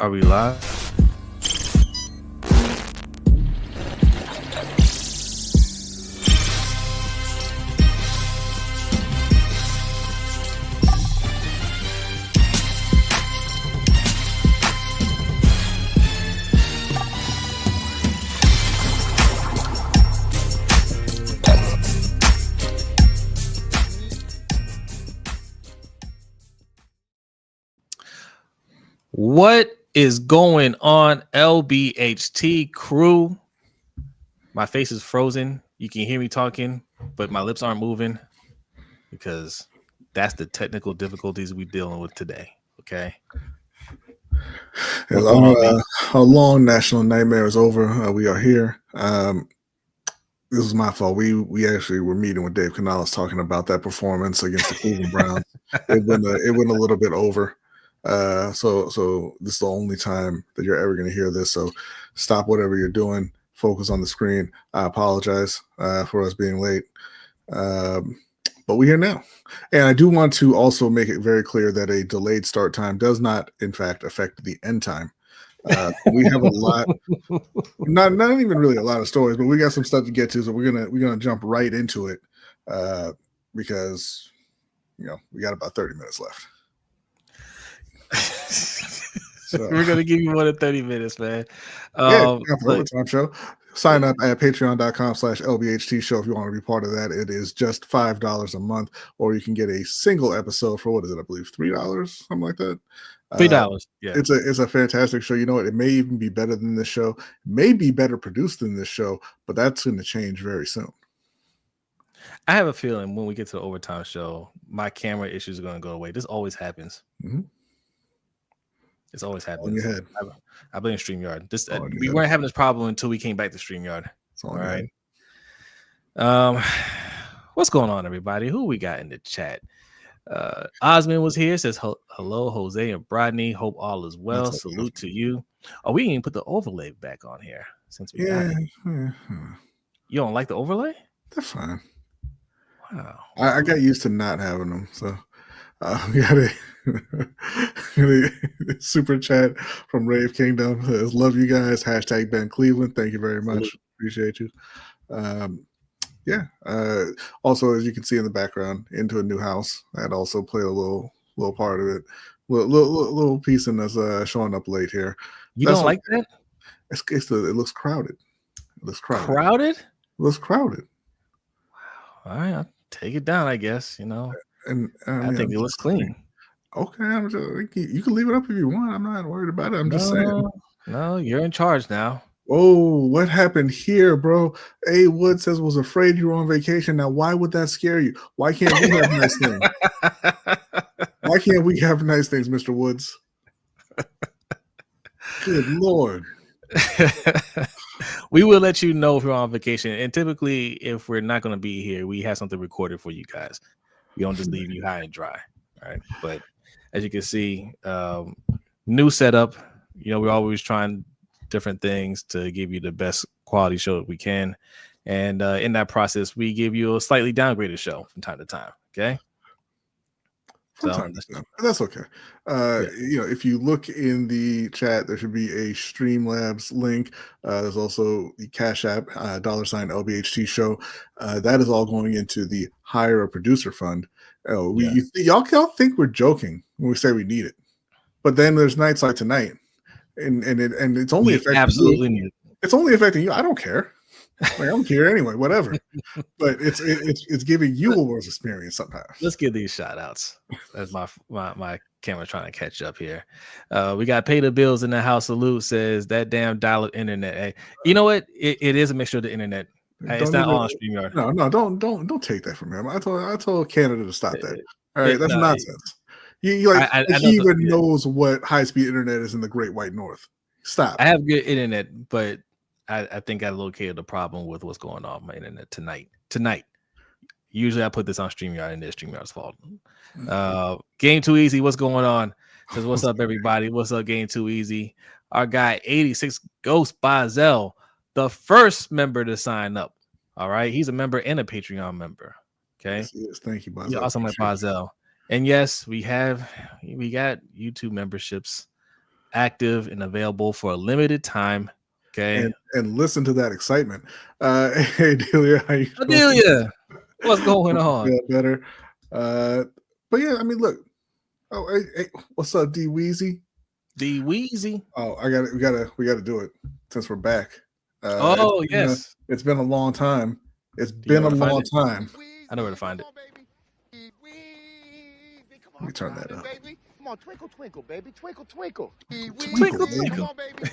Are we live? What is going on, LBHT crew? My face is frozen. You can hear me talking, but my lips aren't moving because that's the technical difficulties we're dealing with today. Okay. A long national nightmare is over. We are here. This is my fault. We actually were meeting with Dave Canales talking about that performance against the Cleveland Browns. It went a little bit over. So this is the only time that you're ever going to hear this. So stop whatever you're doing. Focus on the screen. I apologize for us being late. But we're here now. And I do want to also make it very clear that a delayed start time does not, in fact, affect the end time. We have a lot, not even really a lot of stories, but we got some stuff to get to. So we're gonna jump right into it because we got about 30 minutes left. So we're gonna give you more than 30 minutes, man. Overtime show. Sign up at patreon.com/LBHTShow if you want to be part of that. It is just $5 a month, or you can get a single episode for, what is it, I believe $3, something like that. $3. Yeah. It's a fantastic show. You know what? It may even be better than this show, may be better produced than this show, but that's going to change very soon. I have a feeling when we get to the overtime show, my camera issues are going to go away. This always happens. Mm-hmm. It's always happens. I blame StreamYard. We head. weren't having this problem until we came back to StreamYard. All right. What's going on, everybody? Who we got in the chat? Osmond was here. Says hello, Jose and Brodny. Hope all is well. That's Salute to you. Oh, we didn't put the overlay back on here since we got it. You don't like the overlay? They're fine. Wow. I got used to not having them, so we got a super chat from Rave Kingdom. Says, love you guys. # Ben Cleveland. Thank you very much. Appreciate you. Also, as you can see in the background, into a new house. That also played a little part of it. Little piece in us showing up late here. Don't like that? It looks crowded. It looks crowded. Crowded? It looks crowded. Wow. All right, I'll take it down, I guess. And I think it looks clean. Okay, you can leave it up if you want. I'm not worried about it. I'm just saying. No, you're in charge now. Oh, what happened here, bro? A. Wood says was afraid you were on vacation. Now, why would that scare you? Why can't we have nice things? Why can't we have nice things, Mr. Woods? Good Lord. We will let you know if we're on vacation. And typically, if we're not going to be here, we have something recorded for you guys. We don't just leave you high and dry. All right. But as you can see, new setup. We're always trying different things to give you the best quality show that we can. And in that process, we give you a slightly downgraded show from time to time. Okay. That's okay. If you look in the chat, there should be a Streamlabs link. There's also the Cash App, $LBHT show. That is all going into the hire a producer fund. Y'all think we're joking when we say we need it, but then there's nights like tonight, and it's only affecting absolutely you. Need it. It's only affecting you. I don't care. I don't care anyway. Whatever. But it's giving you a worse experience sometimes. Let's give these shout outs. That's my camera trying to catch up here. We got Pay the Bills in the house. Salute says that damn dial-up internet. Hey, you know what? It is a mixture of the internet. It's not on StreamYard. No, don't take that from him. I told Canada to stop that. All right, that's nonsense. He even knows what high-speed internet is in the Great White North. Stop. I have good internet, but I think I located the problem with what's going on with my internet tonight. Usually I put this on StreamYard and it's StreamYard's fault. Game Too Easy, what's going on? Says, what's up, everybody? What's up, Game Too Easy? Our guy, 86 Ghost Bazel, the first member to sign up. All right. He's a member and a Patreon member. Okay. Yes, thank you, Bazel. You're awesome, like Bazel. And yes, we got YouTube memberships active and available for a limited time. Okay. And listen to that excitement. Hey, Delia, how you doing? Adelia, what's going on? Yeah, better. But yeah, I mean, look. Oh, hey, what's up, D Weezy? D Weezy. Oh, we gotta do it since we're back. Yes. It's been a long time. It's Do you been know a where to find long it? time. I know where to find it. Let me turn that up. Come on, twinkle, twinkle, baby. Twinkle, twinkle. Twinkle, twinkle. Come on, baby.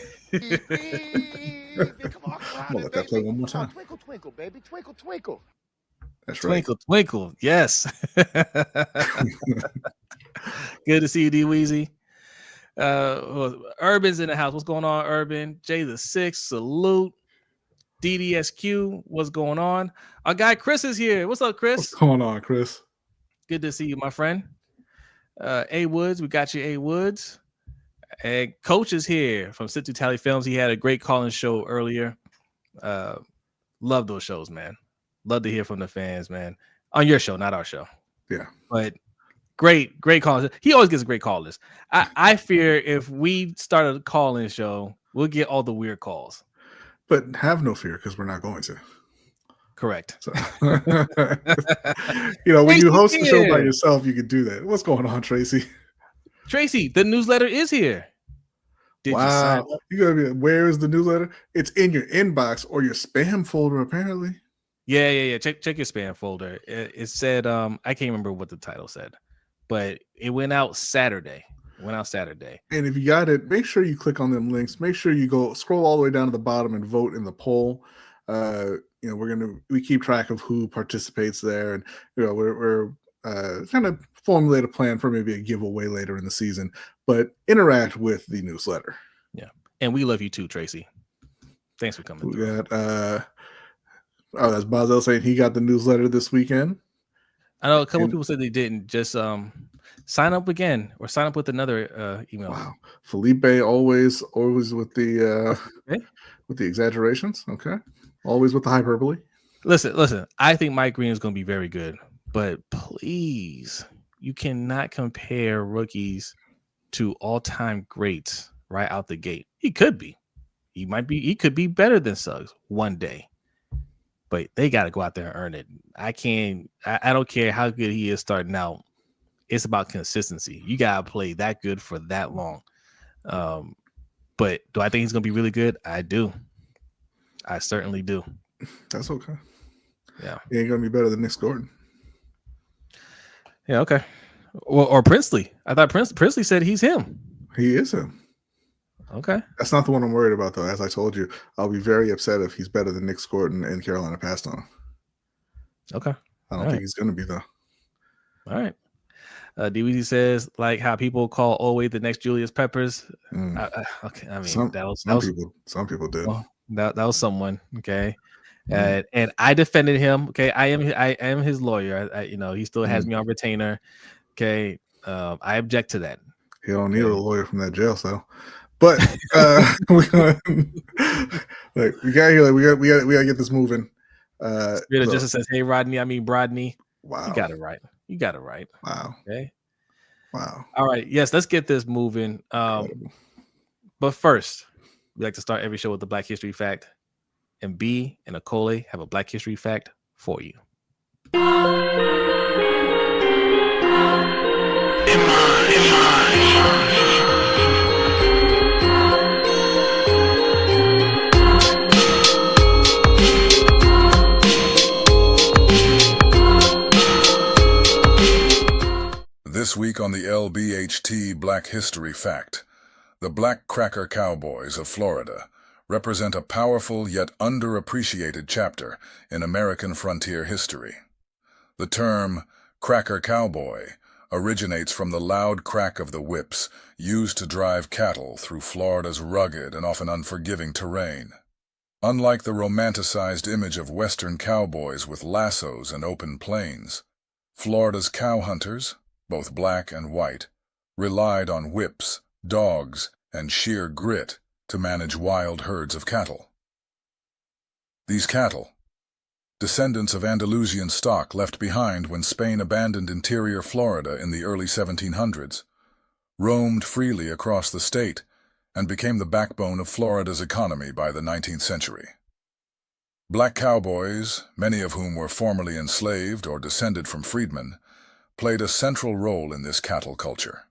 Come on, I'm gonna let that play one more time. Twinkle, twinkle, baby. Twinkle, twinkle. That's right. Twinkle, twinkle. Yes. Good to see you, D Weezy. Urban's in the house. What's going on, Urban? Jay the Sixth, salute. DDSQ, what's going on? Our guy Chris is here. What's up, Chris? What's going on, Chris? Good to see you, my friend. A Woods, we got you, A Woods. And Coach is here from Sit to Tally Films. He had a great call-in show earlier. Love those shows, man. Love to hear from the fans, man. On your show, not our show. Yeah. But great call. He always gets a great call list. I fear if we start a call-in show, we'll get all the weird calls. But have no fear, because we're not going to. Correct. So, when you host the show by yourself, you can do that. What's going on, Tracy? Tracy, the newsletter is here. Did you sign up? You gotta be. Where is the newsletter? It's in your inbox or your spam folder, apparently. Yeah. Check your spam folder. It said, I can't remember what the title said, but it went out Saturday. And if you got it, make sure you click on them links. Make sure you go scroll all the way down to the bottom and vote in the poll. We keep track of who participates there, and we're kind of formulate a plan for maybe a giveaway later in the season. But interact with the newsletter. Yeah, and we love you too, Tracy. Thanks for coming. We got that's Bazel saying he got the newsletter this weekend. I know a couple people said they didn't. Just sign up again or sign up with another email. Wow, Felipe always with the with the exaggerations. Okay, always with the hyperbole. Listen. I think Mike Green is going to be very good, but please, you cannot compare rookies to all-time greats right out the gate. He could be. He could be better than Suggs one day. But they got to go out there and earn it. I don't care how good he is starting out. It's about consistency. You got to play that good for that long. But do I think he's going to be really good? I do. I certainly do. That's okay. Yeah. He ain't going to be better than Nick Gordon. Yeah, okay. Or Princely. I thought Princely said he's him. He is him. Okay. That's not the one I'm worried about, though. As I told you, I'll be very upset if he's better than Nick Gordon and Carolina passed on him. Okay. I don't think he's going to be, though. All right. DWZ says, like how people call Oway the next Julius Peppers. Okay. I mean, some people did. Well, that was someone. Okay. And I defended him. Okay. I am his lawyer. He still has me on retainer. Okay. I object to that. He don't need a lawyer from that jail cell. But we got to get this moving. Spirit of Justice says, "Hey Rodney, I mean Brodny." Wow, you got it right. Wow. Okay. Wow. All right. Yes, let's get this moving. But first, we like to start every show with a Black History fact, and B and Akole have a Black History fact for you. This week on the LBHT Black History Fact, the Black Cracker Cowboys of Florida represent a powerful yet underappreciated chapter in American frontier history. The term Cracker Cowboy originates from the loud crack of the whips used to drive cattle through Florida's rugged and often unforgiving terrain. Unlike the romanticized image of Western cowboys with lassos and open plains, Florida's cow hunters, both black and white, relied on whips, dogs, and sheer grit to manage wild herds of cattle. These cattle, descendants of Andalusian stock left behind when Spain abandoned interior Florida in the early 1700s, roamed freely across the state, and became the backbone of Florida's economy by the 19th century. Black cowboys, many of whom were formerly enslaved or descended from freedmen, played a central role in this cattle culture.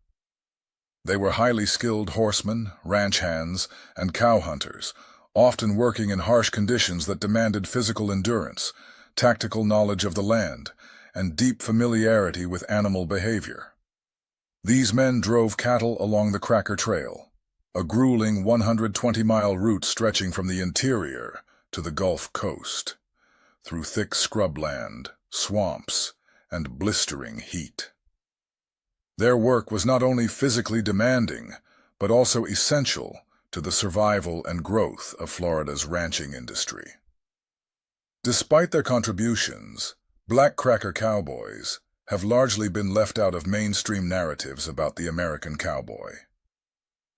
They were highly skilled horsemen, ranch hands, and cow hunters, often working in harsh conditions that demanded physical endurance, tactical knowledge of the land, and deep familiarity with animal behavior. These men drove cattle along the Cracker Trail, a grueling 120-mile route stretching from the interior to the Gulf Coast, through thick scrubland, swamps, and blistering heat. Their work was not only physically demanding, but also essential to the survival and growth of Florida's ranching industry. Despite their contributions, black cracker cowboys have largely been left out of mainstream narratives about the American cowboy.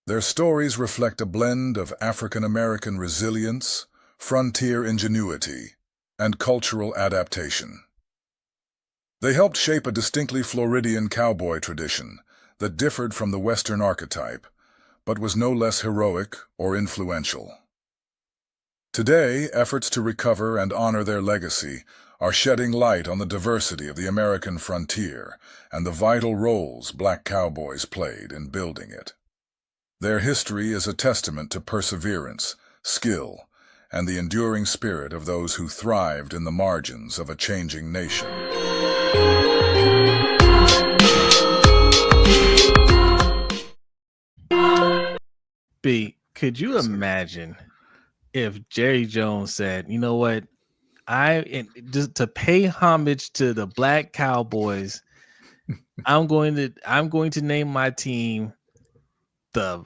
Their stories reflect a blend of African-American resilience, frontier ingenuity, and cultural adaptation. They helped shape a distinctly Floridian cowboy tradition that differed from the Western archetype, but was no less heroic or influential. Today, efforts to recover and honor their legacy are shedding light on the diversity of the American frontier and the vital roles black cowboys played in building it. Their history is a testament to perseverance, skill, and the enduring spirit of those who thrived in the margins of a changing nation. B, could you imagine if Jerry Jones said, you know what, just to pay homage to the black cowboys, I'm going to name my team the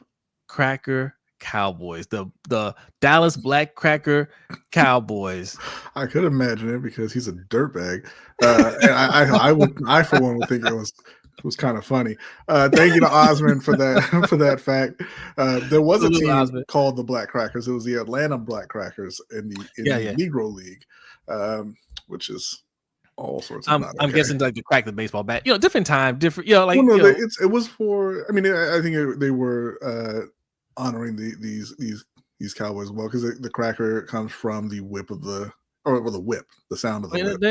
Cracker Cowboys, the Dallas Black Cracker Cowboys. I could imagine it because he's a dirtbag. And I for one would think it was kind of funny. Thank you to Osmond for that fact. There was a team called the Black Crackers. It was the Atlanta Black Crackers in the Negro League, which is all sorts of. I'm guessing like to crack the baseball bat. Different time, different. It was for. I mean, I think they were honoring these cowboys as well because the cracker comes from the whip of the whip, the sound of the whip.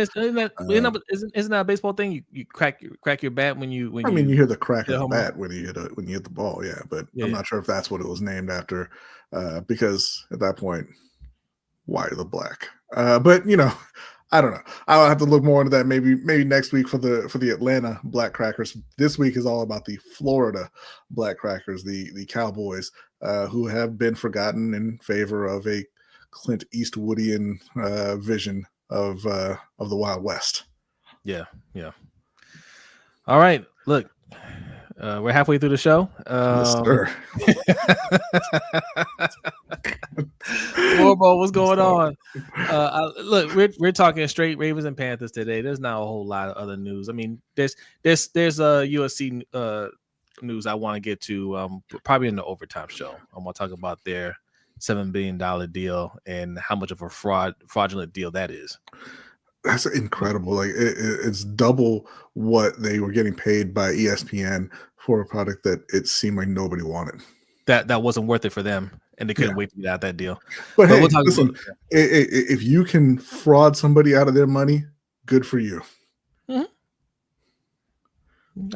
Isn't that a baseball thing? You crack your bat when you hear the crack of the bat when you hit the ball, but I'm not sure if that's what it was named after, because at that point, why the black? But I don't know. I'll have to look more into that maybe next week for the Atlanta Black Crackers. This week is all about the Florida Black Crackers, the Cowboys, who have been forgotten in favor of a Clint Eastwoodian vision of the Wild West. Yeah. All right, look, we're halfway through the show. Yes, sir. Warbo, what's going on? Look, we're talking straight Ravens and Panthers today. There's not a whole lot of other news. I mean, there's USC news I want to get to probably in the overtime show. I want to talk about their $7 billion deal and how much of a fraudulent deal that is. That's incredible. Like it's double what they were getting paid by ESPN for a product that it seemed like nobody wanted. That wasn't worth it for them, and they couldn't wait to get out that deal. But hey, listen, if you can fraud somebody out of their money, good for you. Mm-hmm.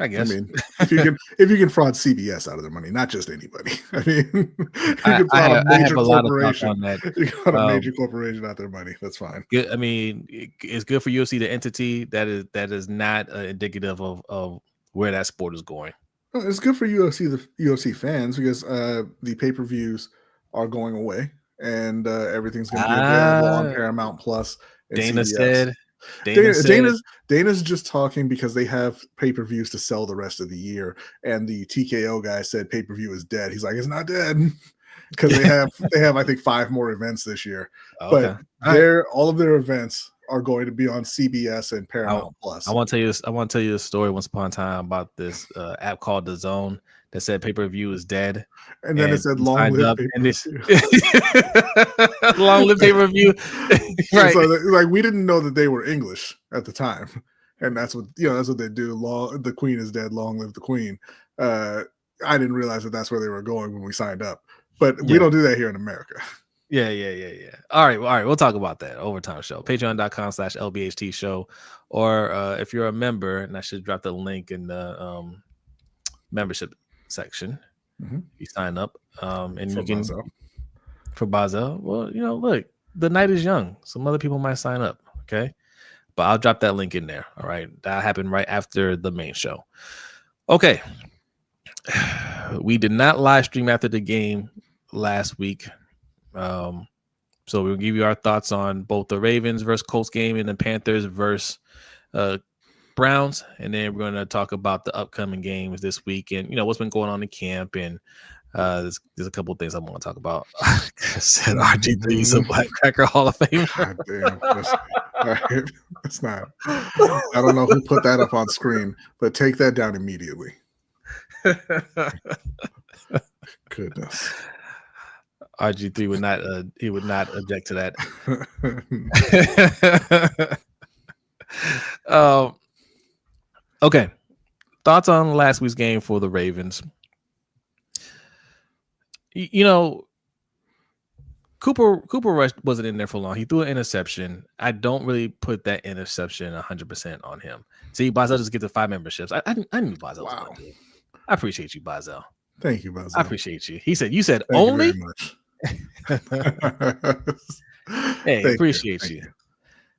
I guess. I mean, if you can fraud CBS out of their money, not just anybody. I mean, you can fraud a major corporation. You got a major corporation out their money. That's fine. Good. I mean, it's good for UFC, the entity that is not indicative of where that sport is going. It's good for UFC fans because the pay-per-views are going away and everything's going to be available on Paramount Plus. And Dana CBS. said. Dana's just talking because they have pay-per-views to sell the rest of the year, and the TKO guy said pay-per-view is dead. He's like, it's not dead because they have I think 5 more events this year. Okay. But all of their events are going to be on CBS and Paramount Plus. I want to tell you a story once upon a time about this app called The Zone that said pay-per-view is dead. And then it said long live pay-per-view. Long live pay-per-view. Right. So like we didn't know that they were English at the time. And that's what they do. The Queen is dead, long live the Queen. I didn't realize that that's where they were going when we signed up. but we don't do that here in America. Yeah. All right. We'll talk about that. Overtime Show. Patreon.com/LBHTShow. Or if you're a member, and I should drop the link in the membership section. You sign up, and For you can Bazel. for Bazel. Well, look, the night is young. Some other people might sign up. Okay, but I'll drop that link in there. All right, that happened right after the main show. Okay, we did not live stream after the game last week. So we'll give you our thoughts on both the Ravens versus Colts game and the Panthers versus Browns, and then we're going to talk about the upcoming games this week and what's been going on in camp, and there's a couple of things I want to talk about. I said RG3 is a Black Cracker Hall of Famer. God damn, that's not. I don't know who put that up on screen, but take that down immediately. Goodness. RG3 would not. He would not object to that. Okay. Thoughts on last week's game for the Ravens? Cooper Rush wasn't in there for long. He threw an interception. I don't really put that interception 100% on him. See, Bazel just gets the 5 memberships. I knew Bazel was going to do it. I appreciate you, Bazel. Thank you, Bazel. I appreciate you. You said Thank only. you very much. Hey, appreciate you.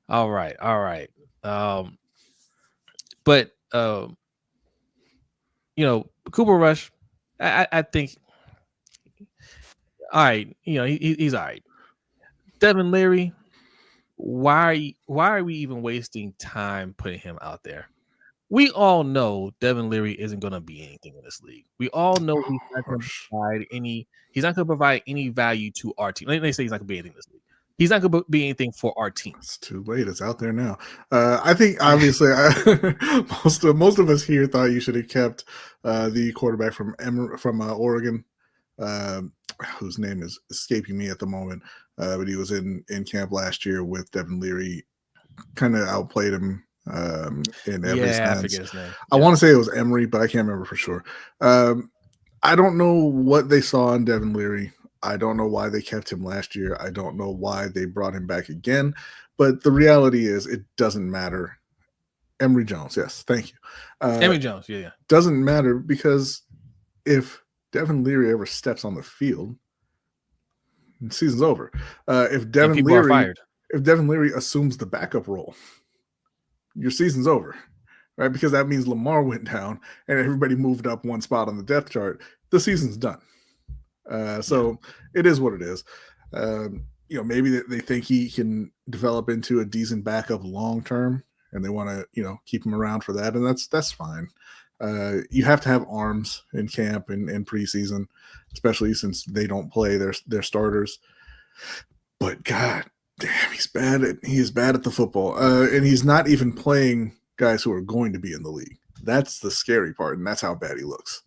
All right. But Cooper Rush, I think, all right, he's all right. Devin Leary, why are we even wasting time putting him out there? We all know Devin Leary isn't going to be anything in this league. We all know he's not going to provide any value to our team. Let me say he's not going to be anything in this league. He's not going to be anything for our team. It's too late. It's out there now. I think obviously most of us here thought you should have kept the quarterback from Oregon, whose name is escaping me at the moment, but he was in camp last year with Devin Leary. Kind of outplayed him in every sense. I forget his name. I want to say it was Emery, but I can't remember for sure. I don't know what they saw in Devin Leary. I don't know why they kept him last year. I don't know why they brought him back again. But the reality is it doesn't matter. Emory Jones, yes, thank you. Emory Jones, yeah. Doesn't matter because if Devin Leary ever steps on the field, the season's over. If Devin Leary assumes the backup role, your season's over, right? Because that means Lamar went down and everybody moved up one spot on the depth chart. The season's done. So it is what it is. Maybe they think he can develop into a decent backup long term, and they want to keep him around for that, and that's fine. You have to have arms in camp and preseason, especially since they don't play their starters. But God damn, he is bad at the football, and he's not even playing guys who are going to be in the league. That's the scary part, and that's how bad he looks.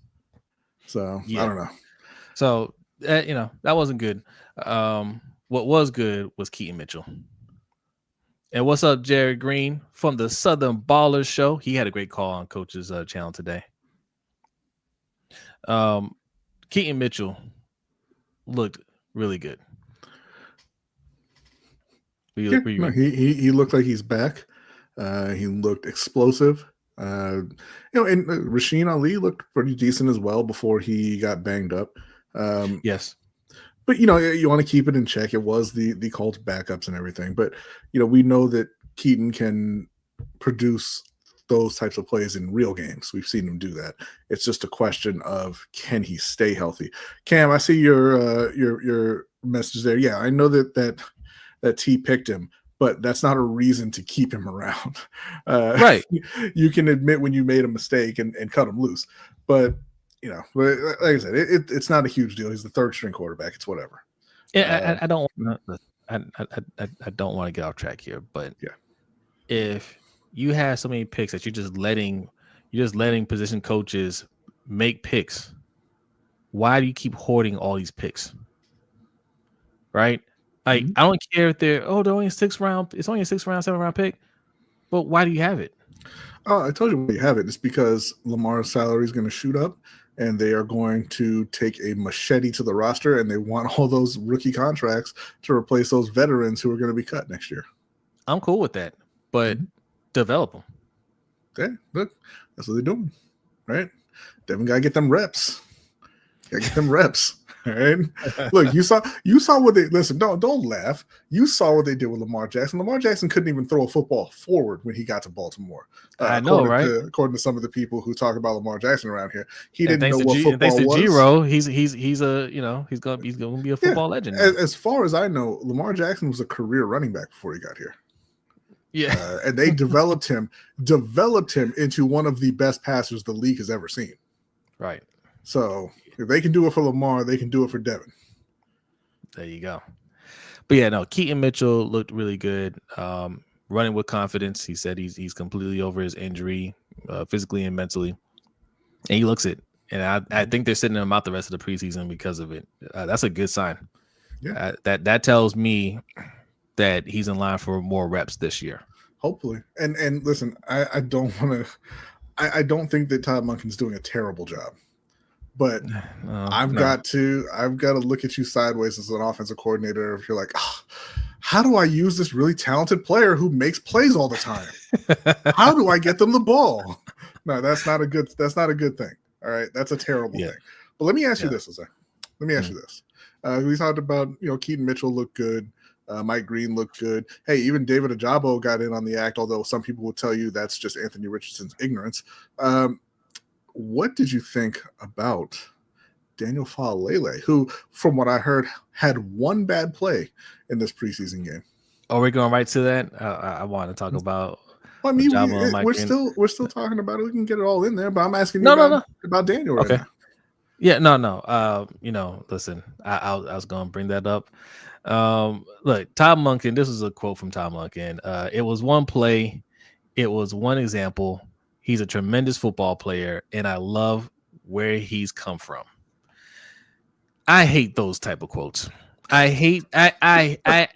So I don't know. So, that wasn't good. What was good was Keaton Mitchell. And what's up, Jared Green from the Southern Ballers Show? He had a great call on Coach's channel today. Keaton Mitchell looked really good. He looked like he's back. He looked explosive. And Rasheen Ali looked pretty decent as well before he got banged up. Yes. But, you want to keep it in check. It was the Colts backups and everything. But, we know that Keaton can produce those types of plays in real games. We've seen him do that. It's just a question of, can he stay healthy? Cam, I see your message there. Yeah, I know that T picked him, but that's not a reason to keep him around. Right. You can admit when you made a mistake and cut him loose. But, but like I said, it's not a huge deal. He's the third string quarterback. It's whatever. Yeah, I don't want to get off track here, but yeah, if you have so many picks that you're just letting position coaches make picks, why do you keep hoarding all these picks? Right? Like, I don't care if they're only a 6th round. It's only a 6th round, 7th round pick. But why do you have it? Oh, I told you why you have it. It's because Lamar's salary is going to shoot up, and they are going to take a machete to the roster, and they want all those rookie contracts to replace those veterans who are going to be cut next year. I'm cool with that, but develop them. Okay, look, that's what they're doing, right? Devin got to get them reps. Got to get them reps. All right. Look, you saw what they listen. Don't laugh. You saw what they did with Lamar Jackson. Lamar Jackson couldn't even throw a football forward when he got to Baltimore. I know, right? According to some of the people who talk about Lamar Jackson around here, he didn't know what football was. Thanks to G-Ro, he's a he's gonna be a football legend. As far as I know, Lamar Jackson was a career running back before he got here. Yeah, and they developed him into one of the best passers the league has ever seen. Right. So if they can do it for Lamar, they can do it for Devin. There you go. But yeah, no, Keaton Mitchell looked really good. Running with confidence. He said he's completely over his injury, physically and mentally, and he looks it. And I think they're sitting him out the rest of the preseason because of it. That's a good sign. Yeah, that tells me that he's in line for more reps this year. Hopefully. And listen, I don't want to. I don't think that Todd Monken's doing a terrible job. But I've got to look at you sideways as an offensive coordinator. If you're like, how do I use this really talented player who makes plays all the time? How do I get them the ball? No, that's not a good thing. All right, that's a terrible thing. But let me ask you this, Jose. Let me ask you this. We talked about Keaton Mitchell looked good. Mike Green looked good. Hey, even David Ajabo got in on the act, although some people will tell you that's just Anthony Richardson's ignorance. What did you think about Daniel Faalele, who, from what I heard, had one bad play in this preseason game? Are we going right to that? I want to talk about. Well, I mean, we're still talking about it. We can get it all in there, but I'm asking you about Daniel right now. Yeah, no. Listen, I was going to bring that up. Look, Todd Monken. This is a quote from Todd Monken. It was one play. It was one example. He's a tremendous football player, and I love where he's come from. I hate those type of quotes. I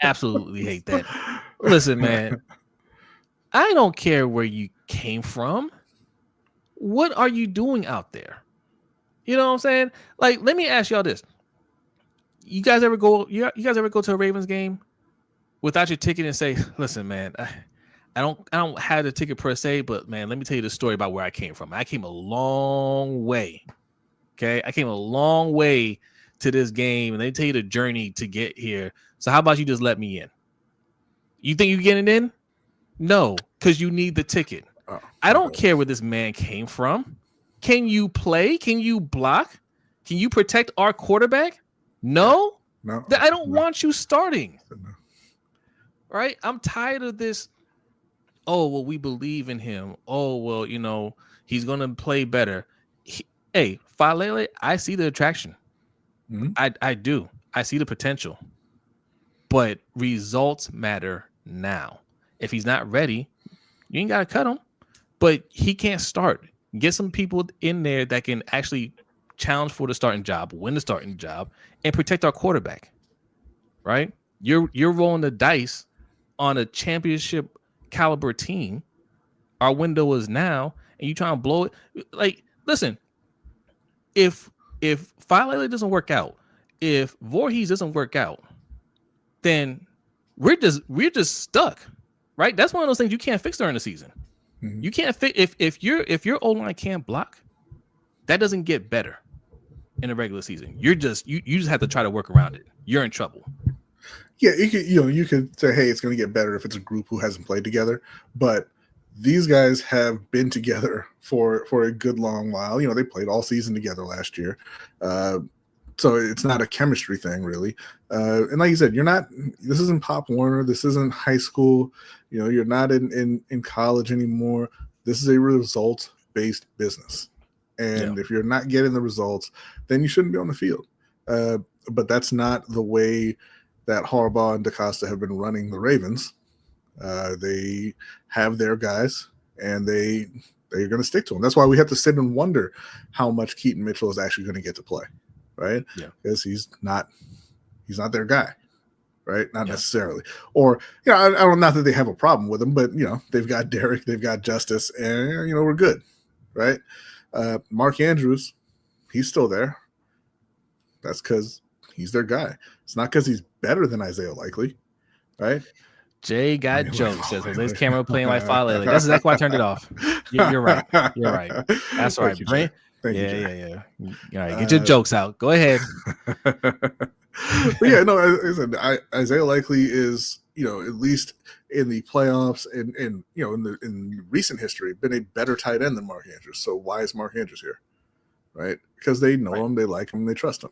absolutely hate that. Listen, man, I don't care where you came from. What are you doing out there? You know what I'm saying? Like, let me ask y'all this. You guys ever go to a Ravens game without your ticket and say, listen, man, I don't have the ticket per se, but man, let me tell you the story about where I came from. I came a long way. Okay. I came a long way to this game, and they tell you the journey to get here. So how about you just let me in? You think you're getting in? No, because you need the ticket. I don't care where this man came from. Can you play? Can you block? Can you protect our quarterback? No. I don't want you starting. Right? I'm tired of this. Oh, well, we believe in him. Oh, well, he's going to play better. Hey, Faalele, I see the attraction. Mm-hmm. I do. I see the potential. But results matter now. If he's not ready, you ain't got to cut him. But he can't start. Get some people in there that can actually challenge for the starting job, win the starting job, and protect our quarterback. Right? You're rolling the dice on a championship caliber team. Our window is now, and you trying to blow it. Like, listen, if Faalele doesn't work out, if Voorhees doesn't work out, then we're just stuck, right? That's one of those things you can't fix during the season. Mm-hmm. You can't fix if your O-line can't block, that doesn't get better in a regular season. You just have to try to work around it. You're in trouble. Yeah, you could say, hey, it's going to get better if it's a group who hasn't played together, but these guys have been together for a good long while. They played all season together last year. So it's not a chemistry thing, really. And like you said, this isn't Pop Warner. This isn't high school. You're not in college anymore. This is a results-based business. And if you're not getting the results, then you shouldn't be on the field. But that's not the way that Harbaugh and DaCosta have been running the Ravens. They have their guys, and they're going to stick to them. That's why we have to sit and wonder how much Keaton Mitchell is actually going to get to play, right? Yeah, because he's not their guy, right? Not necessarily. Or I don't not that they have a problem with him, but they've got Derek, they've got Justice, and we're good, right? Mark Andrews, he's still there. That's because he's their guy. It's not because he's better than Isaiah Likely, right? Jay got jokes. Says Jose's camera playing like Falele. That's exactly why I turned it off. You're right. You're right. That's right. Thank you, yeah, Jay. yeah. All right, get your jokes out. Go ahead. But yeah, no, Isaiah Likely is, at least in the playoffs and in recent history, been a better tight end than Mark Andrews. So why is Mark Andrews here? Right? Because they know him, they like him, they trust him.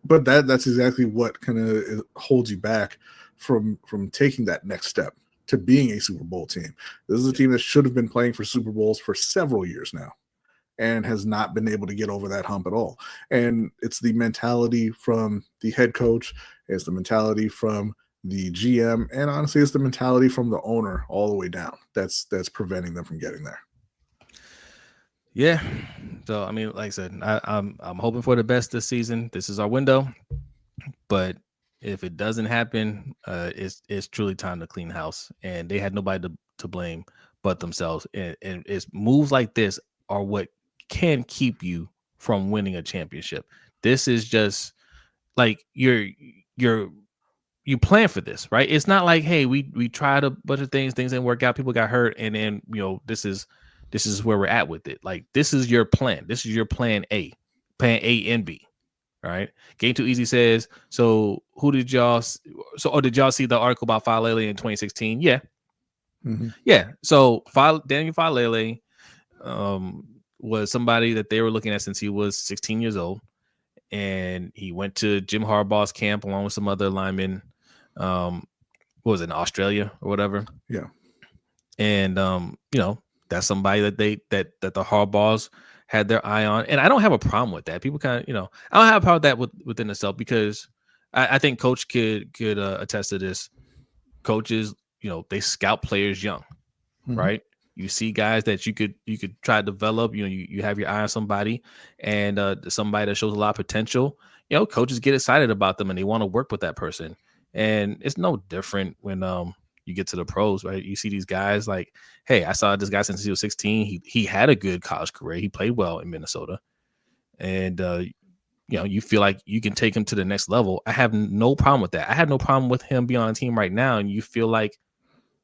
But that's exactly what kind of holds you back from taking that next step to being a Super Bowl team. This is a team that should have been playing for Super Bowls for several years now and has not been able to get over that hump at all. And it's the mentality from the head coach, it's the mentality from the GM, and honestly, it's the mentality from the owner all the way down that's preventing them from getting there. Yeah. So I mean, like I said, I'm hoping for the best this season. This is our window, but if it doesn't happen, it's truly time to clean house. And they had nobody to blame but themselves. And it's moves like this are what can keep you from winning a championship. This is just like you plan for this, right? It's not like, hey, we tried a bunch of things didn't work out, people got hurt, and then this is where we're at with it. Like, this is your plan. This is your plan A and B. All right. Game Too Easy says, so did y'all see the article about Falele in 2016? Yeah. Mm-hmm. Yeah. So Daniel Falele was somebody that they were looking at since he was 16 years old. And he went to Jim Harbaugh's camp along with some other linemen. What was it, in Australia or whatever? Yeah. And that's somebody that the Harbaughs had their eye on. And I don't have a problem with that. People kind of, I don't have a problem with that within itself, because I think Coach could attest to this. Coaches, they scout players young, mm-hmm. right? You see guys that you could try to develop. You have your eye on somebody, and somebody that shows a lot of potential. Coaches get excited about them and they want to work with that person. And it's no different when you get to the pros, right? You see these guys like, hey, I saw this guy since he was 16. He had a good college career. He played well in Minnesota, and you feel like you can take him to the next level. I have no problem with that. I have no problem with him being on a team right now, and you feel like,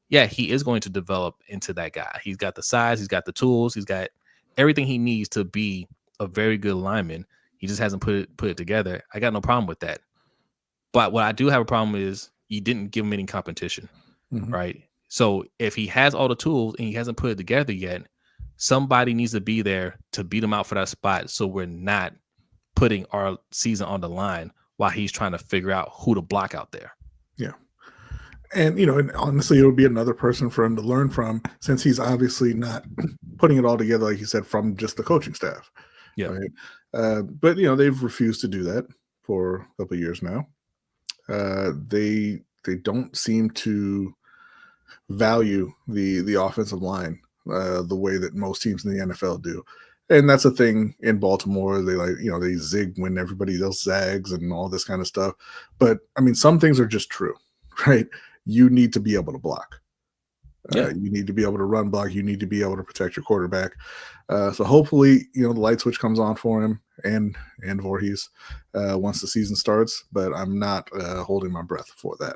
yeah, he is going to develop into that guy. He's got the size, he's got the tools, he's got everything he needs to be a very good lineman. He just hasn't put it together. I got no problem with that. But what I do have a problem is you didn't give him any competition, mm-hmm. right? So if he has all the tools and he hasn't put it together yet, somebody needs to be there to beat him out for that spot, so we're not putting our season on the line while he's trying to figure out who to block out there. Yeah. And, and honestly, it would be another person for him to learn from, since he's obviously not putting it all together, like you said, from just the coaching staff. Yeah. Right? But, they've refused to do that for a couple of years now. They don't seem to value the offensive line the way that most teams in the NFL do. And that's a thing in Baltimore. They they zig when everybody else zags and all this kind of stuff. But, I mean, some things are just true, right? You need to be able to block. Yeah. You need to be able to run block. You need to be able to protect your quarterback. So hopefully, the light switch comes on for him and Voorhees once the season starts. But I'm not holding my breath for that.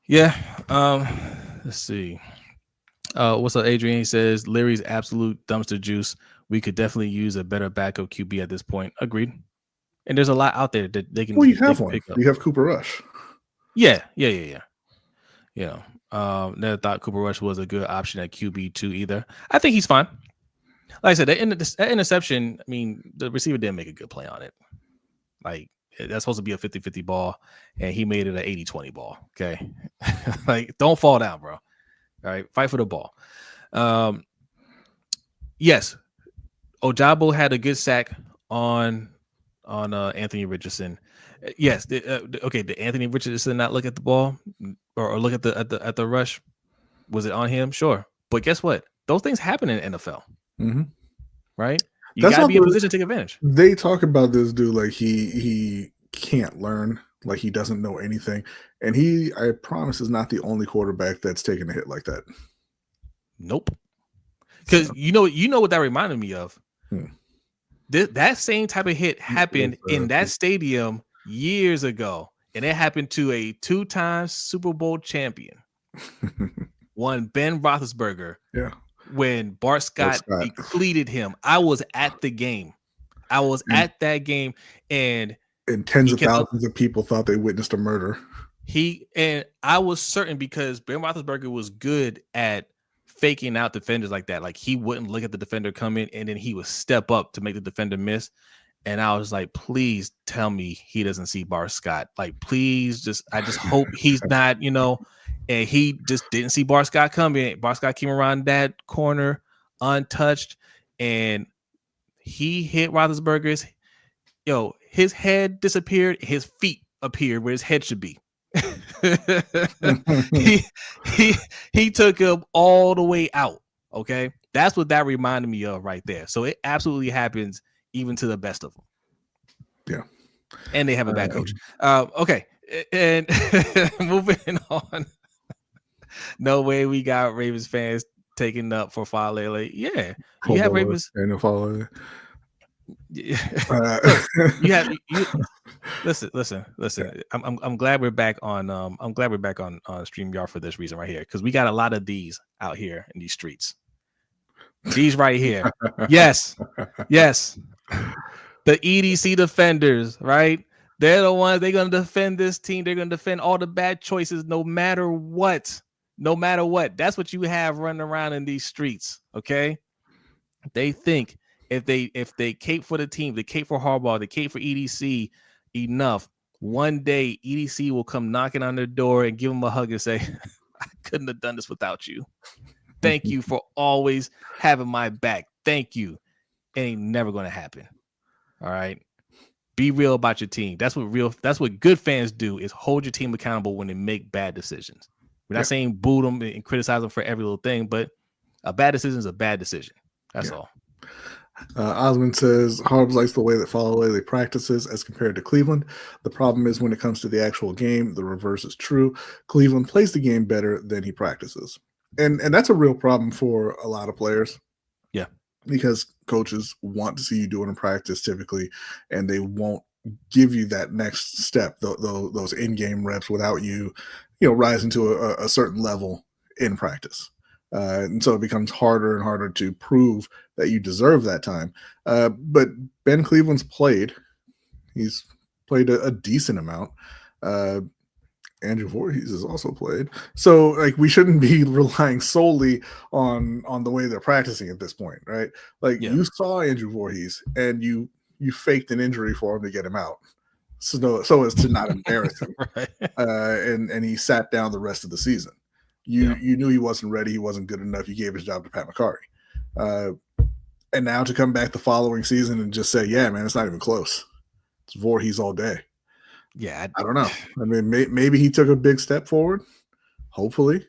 Yeah. Let's see. What's up, Adrian? He says Leary's absolute dumpster juice. We could definitely use a better backup QB at this point. Agreed. And there's a lot out there that they can. Well, you have one. Pick up. You have Cooper Rush. Yeah. Never thought Cooper Rush was a good option at QB2 either. I think he's fine. Like I said, that interception, I mean, the receiver didn't make a good play on it. Like, that's supposed to be a 50-50 ball, and he made it an 80-20 ball. Okay. Like, don't fall down, bro. All right. Fight for the ball. Yes. Ojabo had a good sack on Anthony Richardson. Yes. Okay. Did Anthony Richardson not look at the ball or look at the rush? Was it on him? Sure. But guess what? Those things happen in NFL. Mm-hmm. Right? You got to be in a position to take advantage. They talk about this dude like he can't learn, like he doesn't know anything. And I promise, is not the only quarterback that's taken a hit like that. Nope. Because you know what that reminded me of? That same type of hit happened in that stadium years ago, and it happened to a 2-time Super Bowl champion, one Ben Roethlisberger. Yeah, when Bart Scott depleted him. I was at the game. I was at that game, and tens of thousands of people thought they witnessed a murder. I was certain because Ben Roethlisberger was good at faking out defenders like that. Like he wouldn't look at the defender come in, and then he would step up to make the defender miss. And I was like, please tell me he doesn't see Bart Scott. Like, please, I just hope he's not, And he just didn't see Bart Scott coming. Bart Scott came around that corner untouched, and he hit Roethlisberger's. His head disappeared. His feet appeared where his head should be. he took him all the way out. Okay, that's what that reminded me of right there. So it absolutely happens even to the best of them. Yeah, and they have a bad coach. Okay, and moving on. No way we got Ravens fans taking up for Falele. Yeah, you have Ravens and Falele. You listen. I'm glad we're back on. I'm glad we're back on StreamYard for this reason right here, because we got a lot of these out here in these streets. These right here, yes. The EDC defenders, right? They're the ones. They're gonna defend this team. They're gonna defend all the bad choices, no matter what. No matter what. That's what you have running around in these streets. Okay, they think. If they cape for the team, they cape for Harbaugh, they cape for EDC enough, one day EDC will come knocking on their door and give them a hug and say, I couldn't have done this without you. Thank you for always having my back. Thank you. It ain't never going to happen. All right. Be real about your team. That's what good fans do, is hold your team accountable when they make bad decisions. We're not saying boo them and criticize them for every little thing, but a bad decision is a bad decision. That's all. Osmond says Harbs likes the way that Falele practices as compared to Cleveland. The problem is when it comes to the actual game, the reverse is true. Cleveland plays the game better than he practices. And that's a real problem for a lot of players. Yeah. Because coaches want to see you do it in practice typically, and they won't give you that next step, those in-game reps without you rising to a certain level in practice. And so it becomes harder and harder to prove that you deserve that time. But Ben Cleveland's played. He's played a decent amount. Andrew Voorhees has also played. So we shouldn't be relying solely on the way they're practicing at this point, right? You saw Andrew Voorhees and you faked an injury for him to get him out. So as to not embarrass him. Right. And he sat down the rest of the season. You knew he wasn't ready. He wasn't good enough. You gave his job to Pat McCarry. And now to come back the following season and just say, yeah, man, it's not even close. It's Voorhees all day. Yeah. I don't know. I mean, maybe he took a big step forward. Hopefully.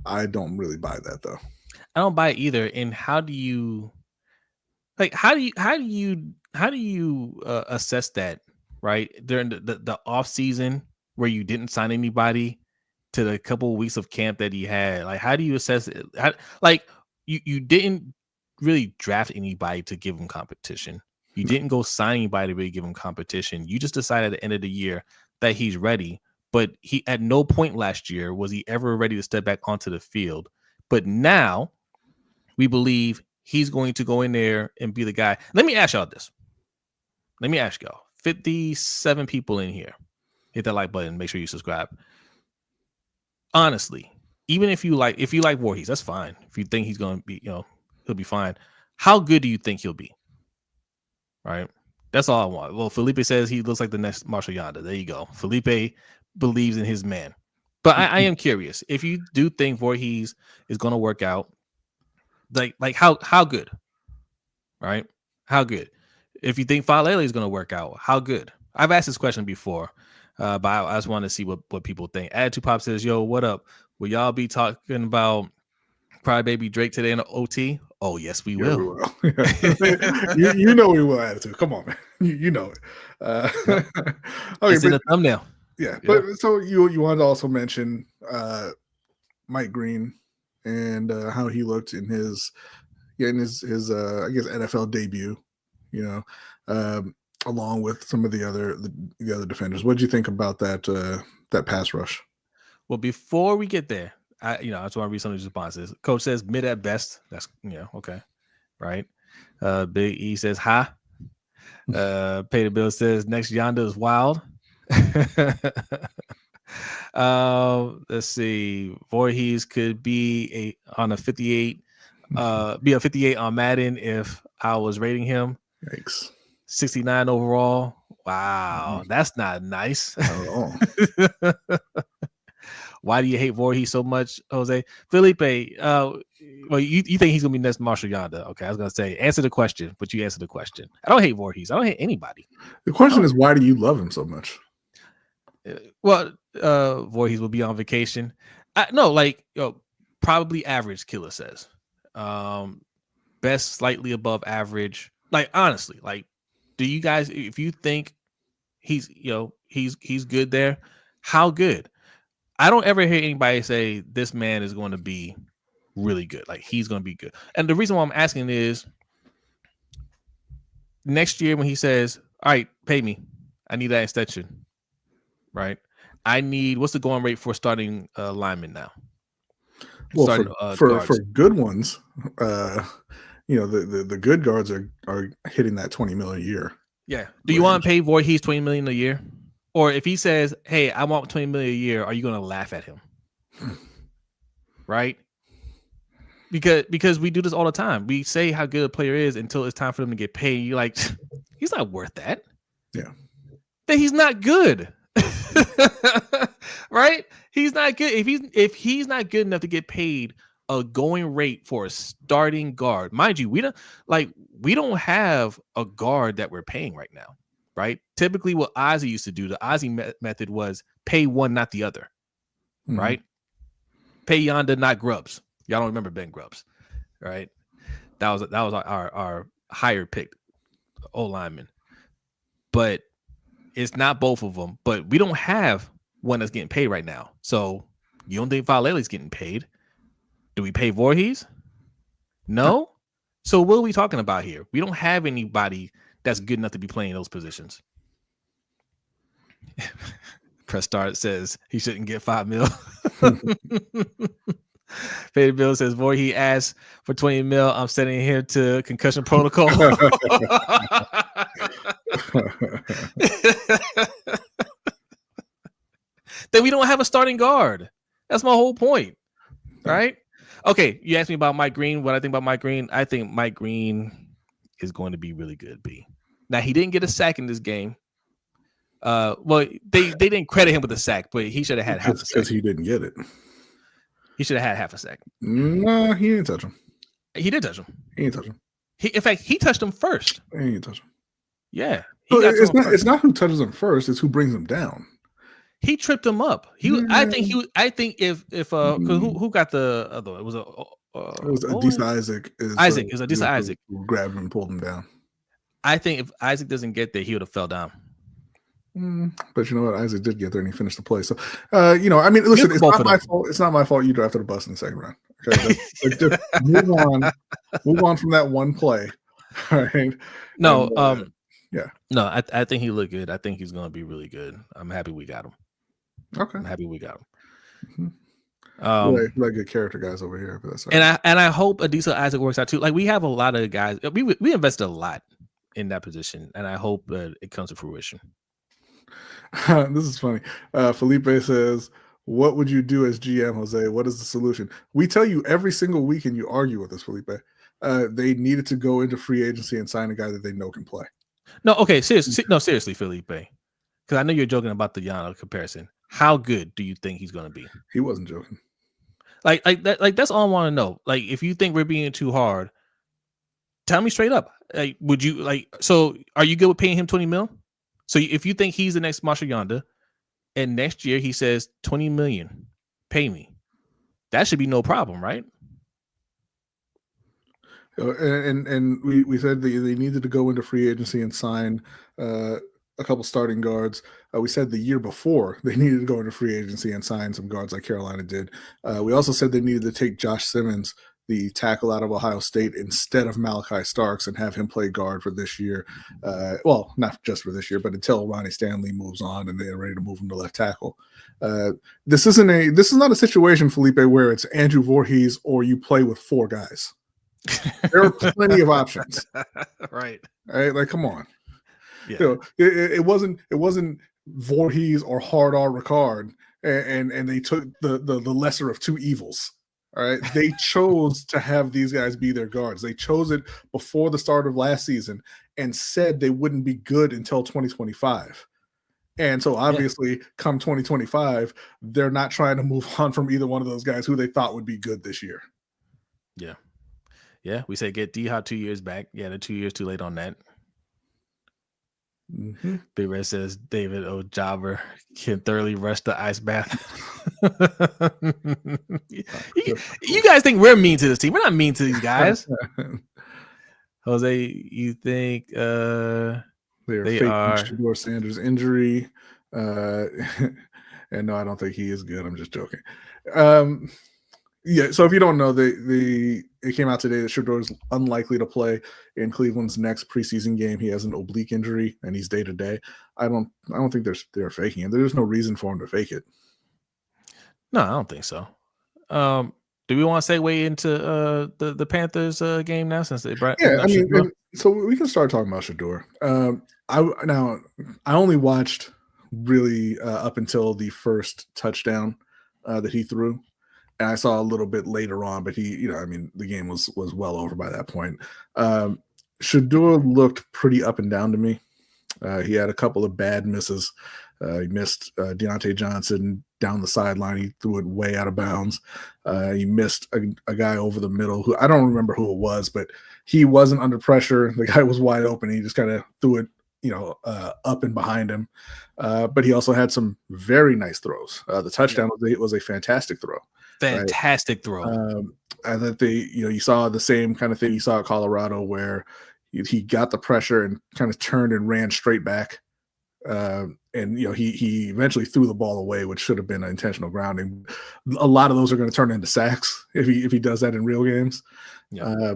I don't really buy that, though. I don't buy it either. And how do you assess that, right? During the off season where you didn't sign anybody to the couple of weeks of camp that he had? How do you assess it? You didn't really draft anybody to give him competition. You didn't go sign anybody to really give him competition. You just decided at the end of the year that he's ready. But he, at no point last year was he ever ready to step back onto the field. But now we believe he's going to go in there and be the guy. Let me ask y'all this. Let me ask y'all. 57 people in here. Hit that like button. Make sure you subscribe. Honestly, even if you like Voorhees, that's fine. If you think he's going to be, he'll be fine. How good do you think he'll be? Right. That's all I want. Well, Felipe says he looks like the next Marshall Yanda. There you go. Felipe believes in his man. But I am curious, if you do think Voorhees is going to work out, like how good? Right? How good? If you think Falele is going to work out, how good? I've asked this question before, but I just want to see what people think. Attitude Pop says, yo, what up? Will y'all be talking about Crybaby Drake today in the OT? Oh, yes, we will. We will. you know we will, Attitude. Come on, man. You know it. Okay, it's in the thumbnail. Yeah, but so you wanted to also mention Mike Green and how he looked in his getting his I guess NFL debut, you know, along with some of the other defenders. What did you think about that pass rush? Well, before we get there, I just want to read some of these responses. Coach says mid at best. That's okay, right? Big E says ha. Pay the Bill says next yonder is wild. Let's see. Voorhees could be a 58 on Madden if I was rating him. Yikes. 69 overall. Wow, that's not nice. Why do you hate Voorhees so much, Jose? Felipe, well, you think he's gonna be next Marshall Yonda? Okay, I was gonna say answer the question, but you answer the question. I don't hate Voorhees. I don't hate anybody. The question is, why do you love him so much? Well, Voorhees will be on vacation. Probably average. Killer says, best slightly above average. Like honestly, like, do you guys? If you think he's good there, how good? I don't ever hear anybody say this man is going to be really good. Like he's going to be good. And the reason why I'm asking is next year when he says, all right, pay me, I need that extension, right? I need, what's the going rate for starting linemen now? Well, for good ones, the good guards are hitting that $20 million a year. Yeah. Do you want to pay Voorhees $20 million a year? Or if he says, hey, I want $20 million a year, are you going to laugh at him? Right? Because we do this all the time. We say how good a player is until it's time for them to get paid. You're like, he's not worth that. Yeah. Then he's not good. Right? He's not good. If he's not good enough to get paid a going rate for a starting guard, mind you, we don't have a guard that we're paying right now. Right? Typically what Ozzie used to do, the Ozzie method was pay one, not the other. Mm-hmm. Right? Pay Yonda, not Grubbs. Y'all don't remember Ben Grubbs, right? That was our higher pick O lineman. But it's not both of them. But we don't have one that's getting paid right now. So you don't think Valele's getting paid? Do we pay Voorhees? No? So what are we talking about here? We don't have anybody that's good enough to be playing those positions. Press start says he shouldn't get $5 million. Pay the Bill says Voorhees asked for $20 million. I'm sending him to concussion protocol. Then we don't have a starting guard. That's my whole point. Right? Okay, you asked me about Mike Green. What I think about Mike Green? I think Mike Green is going to be really good, B. Now, he didn't get a sack in this game. Well, they didn't credit him with a sack, but he should have had half a sack. Because he didn't get it. He should have had half a sack. No, he didn't touch him. He did touch him. He didn't touch him. In fact, he touched him first. He didn't touch him. Yeah. It's not who touches him first, it's who brings him down. He tripped him up. I think if who got the other? It was Adisa Isaac. Isaac. It was Adisa Isaac who grabbed him and pulled him down. I think if Isaac doesn't get there, he would have fell down. But you know what? Isaac did get there and he finished the play. So, listen, it's not my fault. It's not my fault you drafted a bust in the second round. Okay, just move on from that one play. All right. No, yeah. No, I think he looked good. I think he's going to be really good. I'm happy we got him. Okay. I'm happy we got him. Mm-hmm. Like good character guys over here, but that's right. And I hope Adisa Isaac works out too. Like we have a lot of guys. We invested a lot in that position, and I hope it comes to fruition. This is funny. Felipe says, "What would you do as GM, Jose? What is the solution?" We tell you every single week, and you argue with us, Felipe. They needed to go into free agency and sign a guy that they know can play. No, okay, seriously, Felipe. Because I know you're joking about the Yana comparison. How good do you think he's going to be? He wasn't joking. Like that's all I want to know. Like, if you think we're being too hard, tell me straight up. Like, would you so are you good with paying him $20 million? So if you think he's the next Marshall Yonda, and next year he says $20 million, pay me, that should be no problem, right? And we said that they needed to go into free agency and sign a couple starting guards. We said the year before they needed to go into free agency and sign some guards like Carolina did. We also said they needed to take Josh Simmons the tackle out of Ohio State instead of Malachi Starks and have him play guard for this year. Well, not just for this year, but until Ronnie Stanley moves on and they're ready to move him to left tackle. This is not a situation, Felipe, where it's Andrew Voorhees or you play with 4 guys. There are plenty of options. Right. Right? Like, come on. Yeah. You know, it wasn't Voorhees or Hard R Ricard, and they took the lesser of 2 evils. All right. They chose to have these guys be their guards. They chose it before the start of last season and said they wouldn't be good until 2025. And so obviously come 2025, they're not trying to move on from either one of those guys who they thought would be good this year. Yeah. Yeah. We say get D-Hop 2 years back. Yeah, they're 2 years too late on that. Mm-hmm. Big Red says David O'Jobber can thoroughly rush the ice bath. you guys think we're mean to this team? We're not mean to these guys. Jose, you think they're faking Shedeur Sanders' injury? And no, I don't think he is good. I'm just joking. Yeah, so if you don't know, it came out today that Shedeur is unlikely to play in Cleveland's next preseason game. He has an oblique injury and he's day to day. I don't think they're faking it. There's no reason for him to fake it. No, I don't think so. Do we want to segue into the Panthers game now since they brought? Yeah, I mean, so we can start talking about Shedeur. I only watched really up until the first touchdown that he threw. And I saw a little bit later on, but the game was well over by that point. Shedeur looked pretty up and down to me. He had a couple of bad misses. He missed Deontay Johnson down the sideline. He threw it way out of bounds. He missed a guy over the middle who I don't remember who it was, but he wasn't under pressure. The guy was wide open. He just kind of threw it, up and behind him. But he also had some very nice throws. The touchdown was a fantastic throw. Fantastic throw. I think you saw the same kind of thing you saw at Colorado where he got the pressure and kind of turned and ran straight back. And he eventually threw the ball away, which should have been an intentional grounding. A lot of those are going to turn into sacks if he does that in real games. Yeah.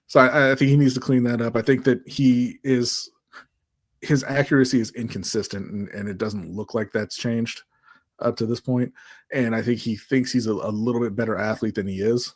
So I think he needs to clean that up. I think that his accuracy is inconsistent, and it doesn't look like that's changed up to this point. And I think he thinks he's a little bit better athlete than he is.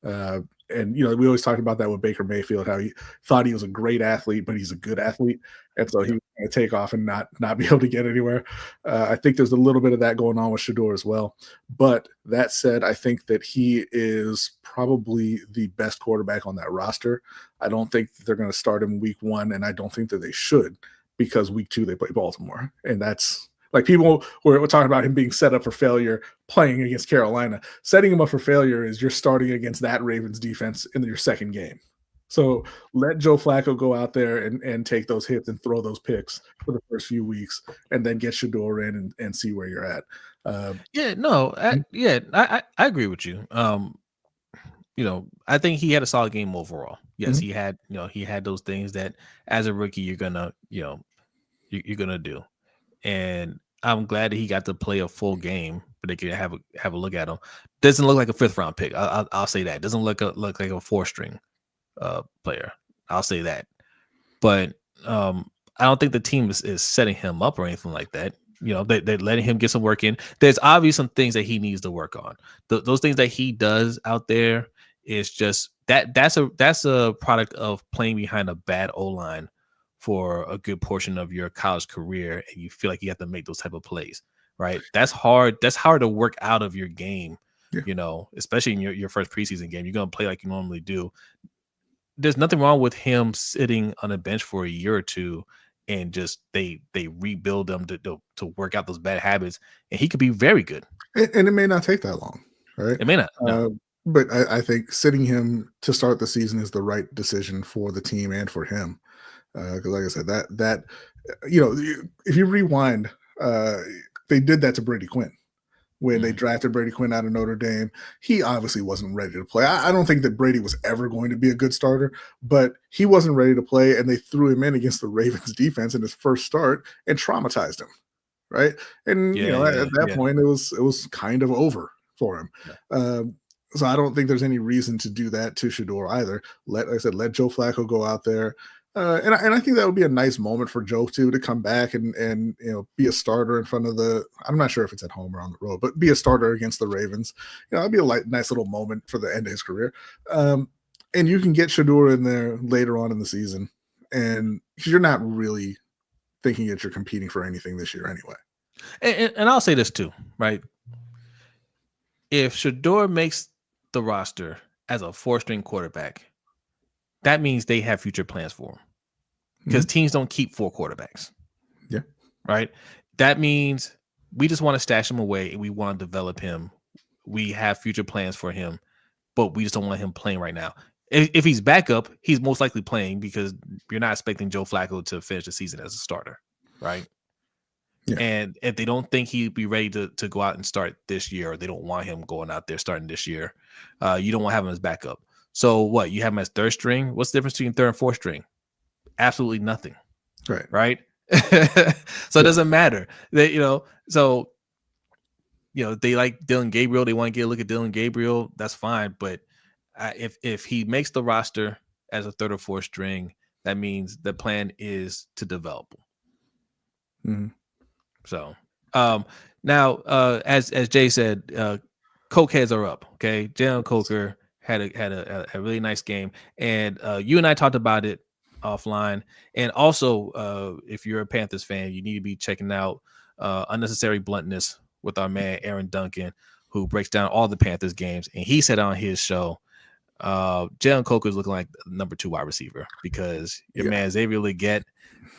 And we always talked about that with Baker Mayfield, how he thought he was a great athlete, but he's a good athlete. And so he was going to take off and not be able to get anywhere. I think there's a little bit of that going on with Shedeur as well. But that said, I think that he is probably the best quarterback on that roster. I don't think that they're going to start him week 1, and I don't think that they should, because week 2 they play Baltimore. And that's like, people were talking about him being set up for failure playing against Carolina. Setting him up for failure is you're starting against that Ravens defense in your second game. So let Joe Flacco go out there and take those hits and throw those picks for the first few weeks, and then get Shedeur in and see where you're at. I agree with you. I think he had a solid game overall. Yes, he had those things that as a rookie you're gonna do. And I'm glad that he got to play a full game, but they can have a look at him. Doesn't look like a 5th round pick. I'll say that. Doesn't look like a 4-string player. I'll say that. But I don't think the team is setting him up or anything like that. They're letting him get some work in. There's obviously some things that he needs to work on. Those things that he does out there is just that's a product of playing behind a bad O-line for a good portion of your college career, and you feel like you have to make those type of plays, right? That's hard. That's hard to work out of your game, especially in your first preseason game. You're going to play like you normally do. There's nothing wrong with him sitting on a bench for a year or two and just they rebuild them to work out those bad habits, and he could be very good. And it may not take that long, right? It may not. No. But I think sitting him to start the season is the right decision for the team and for him. Because like I said, that if you rewind, they did that to Brady Quinn when they drafted Brady Quinn out of Notre Dame. He obviously wasn't ready to play. I don't think that Brady was ever going to be a good starter, but he wasn't ready to play, and they threw him in against the Ravens defense in his first start and traumatized him, right? And at that point, it was kind of over for him. So I don't think there's any reason to do that to Shedeur either. Like I said, let Joe Flacco go out there. And I think that would be a nice moment for Joe too to come back and be a starter in front of I'm not sure if it's at home or on the road, but be a starter against the Ravens. That'd be a nice little moment for the end of his career. And you can get Shedeur in there later on in the season, and you're not really thinking that you're competing for anything this year anyway. And I'll say this too, right? If Shedeur makes the roster as a 4-string quarterback, that means they have future plans for him, because teams don't keep 4 quarterbacks. Yeah. Right. That means we just want to stash him away and we want to develop him. We have future plans for him, but we just don't want him playing right now. If he's backup, he's most likely playing, because you're not expecting Joe Flacco to finish the season as a starter. Right. Yeah. And if they don't think he'd be ready to go out and start this year, or they don't want him going out there starting this year, you don't want to have him as backup. So what? You have him as 3rd string? What's the difference between 3rd and 4th string? Absolutely nothing. Right. So it doesn't matter. They, they like Dylan Gabriel. They want to get a look at Dylan Gabriel. That's fine. But if he makes the roster as a 3rd or 4th string, that means the plan is to develop him. Mm-hmm. So now, as Jay said, Coke heads are up. Okay, Jalen Coker had a really nice game, and you and I talked about it offline. And also, if you're a Panthers fan, you need to be checking out Unnecessary Bluntness with our man Aaron Duncan, who breaks down all the Panthers games. And he said on his show, Jalen Coker is looking like the number 2 wide receiver, because your man Xavier Legette,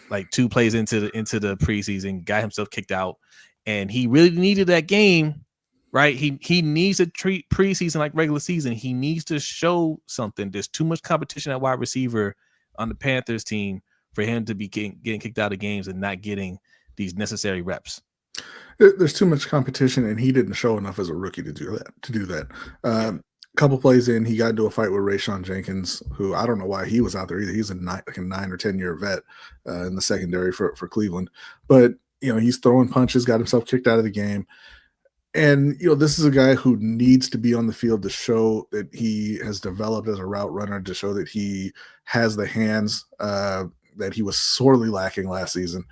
like 2 plays into the preseason, got himself kicked out, and he really needed that game. Right, he needs to treat preseason like regular season. He needs to show something. There's too much competition at wide receiver on the Panthers team for him to be getting kicked out of games and not getting these necessary reps. There's too much competition, and he didn't show enough as a rookie to do that. A couple plays in, he got into a fight with Rayshon Jenkins, who I don't know why he was out there either. He's a 9 or 10 year vet in the secondary for Cleveland, but he's throwing punches, got himself kicked out of the game. And, this is a guy who needs to be on the field to show that he has developed as a route runner, to show that he has the hands that he was sorely lacking last season.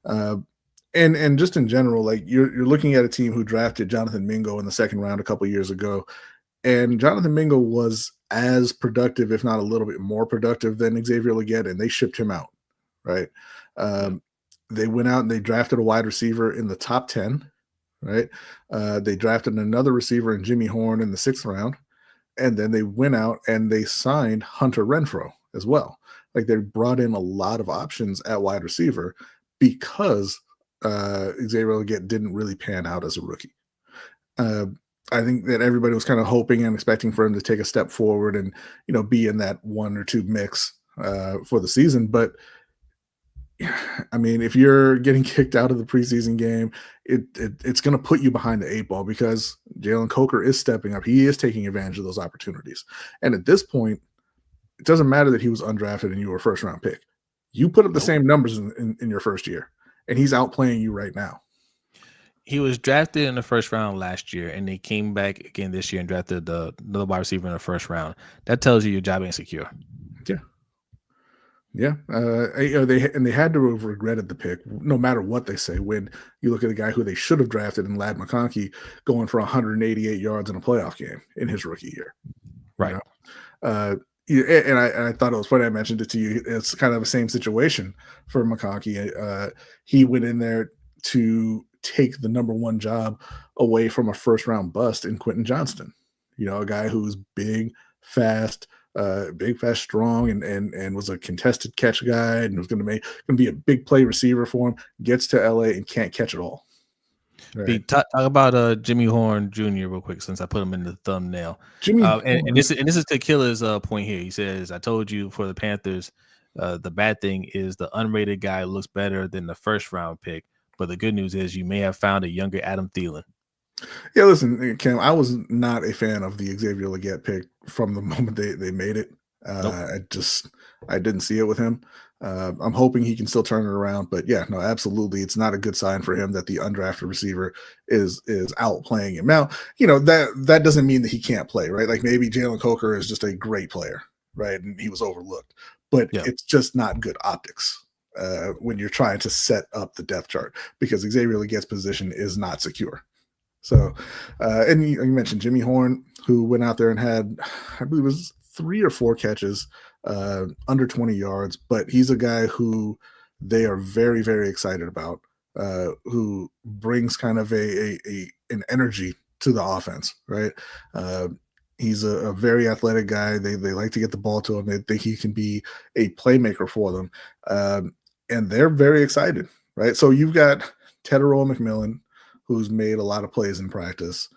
And just in general, like you're looking at a team who drafted Jonathan Mingo in the 2nd round a couple years ago. And Jonathan Mingo was as productive, if not a little bit more productive, than Xavier Legette, and they shipped him out, right? They went out and they drafted a wide receiver in the top 10. Right. They drafted another receiver in Jimmy Horn in the 6th round. And then they went out and they signed Hunter Renfrow as well. Like, they brought in a lot of options at wide receiver because Xavier Legette didn't really pan out as a rookie. I think that everybody was kind of hoping and expecting for him to take a step forward and, be in that 1 or 2 mix for the season. But I mean, if you're getting kicked out of the preseason game, it's going to put you behind the 8 ball, because Jalen Coker is stepping up. He is taking advantage of those opportunities. And at this point, it doesn't matter that he was undrafted and you were a 1st round pick. You put up the same numbers in your first year, and he's outplaying you right now. He was drafted in the 1st round last year, and they came back again this year and drafted another wide receiver in the 1st round. That tells you your job ain't secure. Yeah. They had to have regretted the pick, no matter what they say, when you look at a guy who they should have drafted in Ladd McConkey going for 188 yards in a playoff game in his rookie year. Right. And I thought it was funny. I mentioned it to you. It's kind of the same situation for McConkey. He went in there to take the number 1 job away from a 1st round bust in Quentin Johnston. A guy who's big, fast, strong, and was a contested catch guy, and was going to be a big play receiver for him. Gets to LA and can't catch it all. Right. Talk about Jimmy Horn Jr. real quick, since I put him in the thumbnail. Jimmy, and this is Tequila's point here. He says, "I told you for the Panthers, the bad thing is the unrated guy looks better than the 1st round pick, but the good news is you may have found a younger Adam Thielen." Yeah, listen, Cam, I was not a fan of the Xavier Legette pick from the moment they made it. Nope. I didn't see it with him. I'm hoping he can still turn it around. But yeah, no, absolutely, it's not a good sign for him that the undrafted receiver is outplaying him. Now, that doesn't mean that he can't play, right? Like maybe Jalen Coker is just a great player, right? And he was overlooked, but it's just not good optics when you're trying to set up the depth chart because Xavier Legette's position is not secure. So, and you mentioned Jimmy Horn, who went out there and had, I believe it was 3 or 4 catches, under 20 yards, but he's a guy who they are very, very excited about, who brings kind of an energy to the offense, right? He's a very athletic guy. They like to get the ball to him. They think he can be a playmaker for them. And they're very excited, right? So you've got Tedero McMillan, who's made a lot of plays in practice.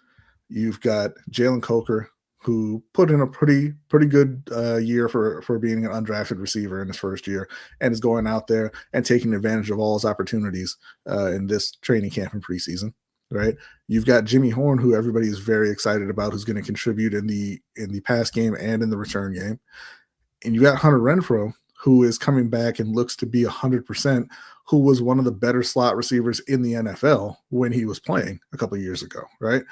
You've got Jalen Coker, who put in a pretty good year for being an undrafted receiver in his first year, and is going out there and taking advantage of all his opportunities in this training camp and preseason. Right? You've got Jimmy Horn, who everybody is very excited about, who's going to contribute in the pass game and in the return game, and you got Hunter Renfrow, who is coming back and looks to be 100%, who was one of the better slot receivers in the NFL when he was playing a couple of years ago, right?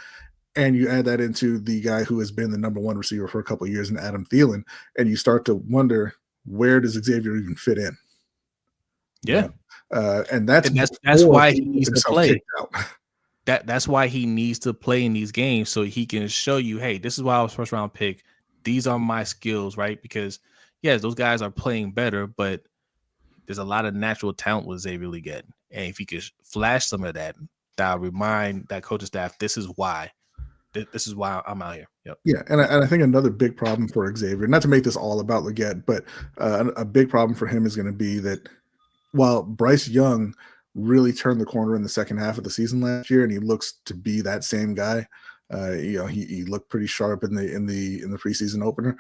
And you add that into the guy who has been the number 1 receiver for a couple of years in Adam Thielen, and you start to wonder, where does Xavier even fit in? Yeah. And that's why he needs to play. That's why he needs to play in these games, so he can show you, hey, this is why I was first round pick. These are my skills, right? Because yes, those guys are playing better, but there's a lot of natural talent with Xavier Legette. And if he could flash some of that, that'll remind that coaching staff, this is why I'm out here. Yep. Yeah, and I think another big problem for Xavier, not to make this all about Legette, but a big problem for him is going to be that while Bryce Young really turned the corner in the second half of the season last year, and he looks to be that same guy. He looked pretty sharp in the preseason opener.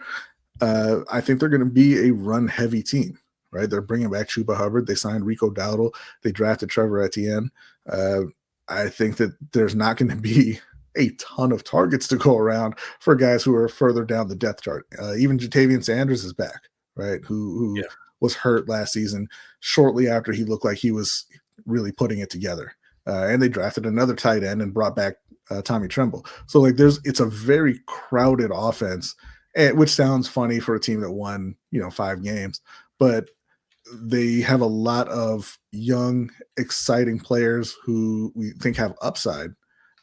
I think they're going to be a run-heavy team, right? They're bringing back Chuba Hubbard. They signed Rico Dowdle. They drafted Trevor Etienne. I think that there's not going to be a ton of targets to go around for guys who are further down the depth chart. Even Jatavian Sanders is back, right? Who was hurt last season shortly after he looked like he was really putting it together. And they drafted another tight end and brought back Tommy Tremble. So like it's a very crowded offense, which sounds funny for a team that won, 5 games, but they have a lot of young, exciting players who we think have upside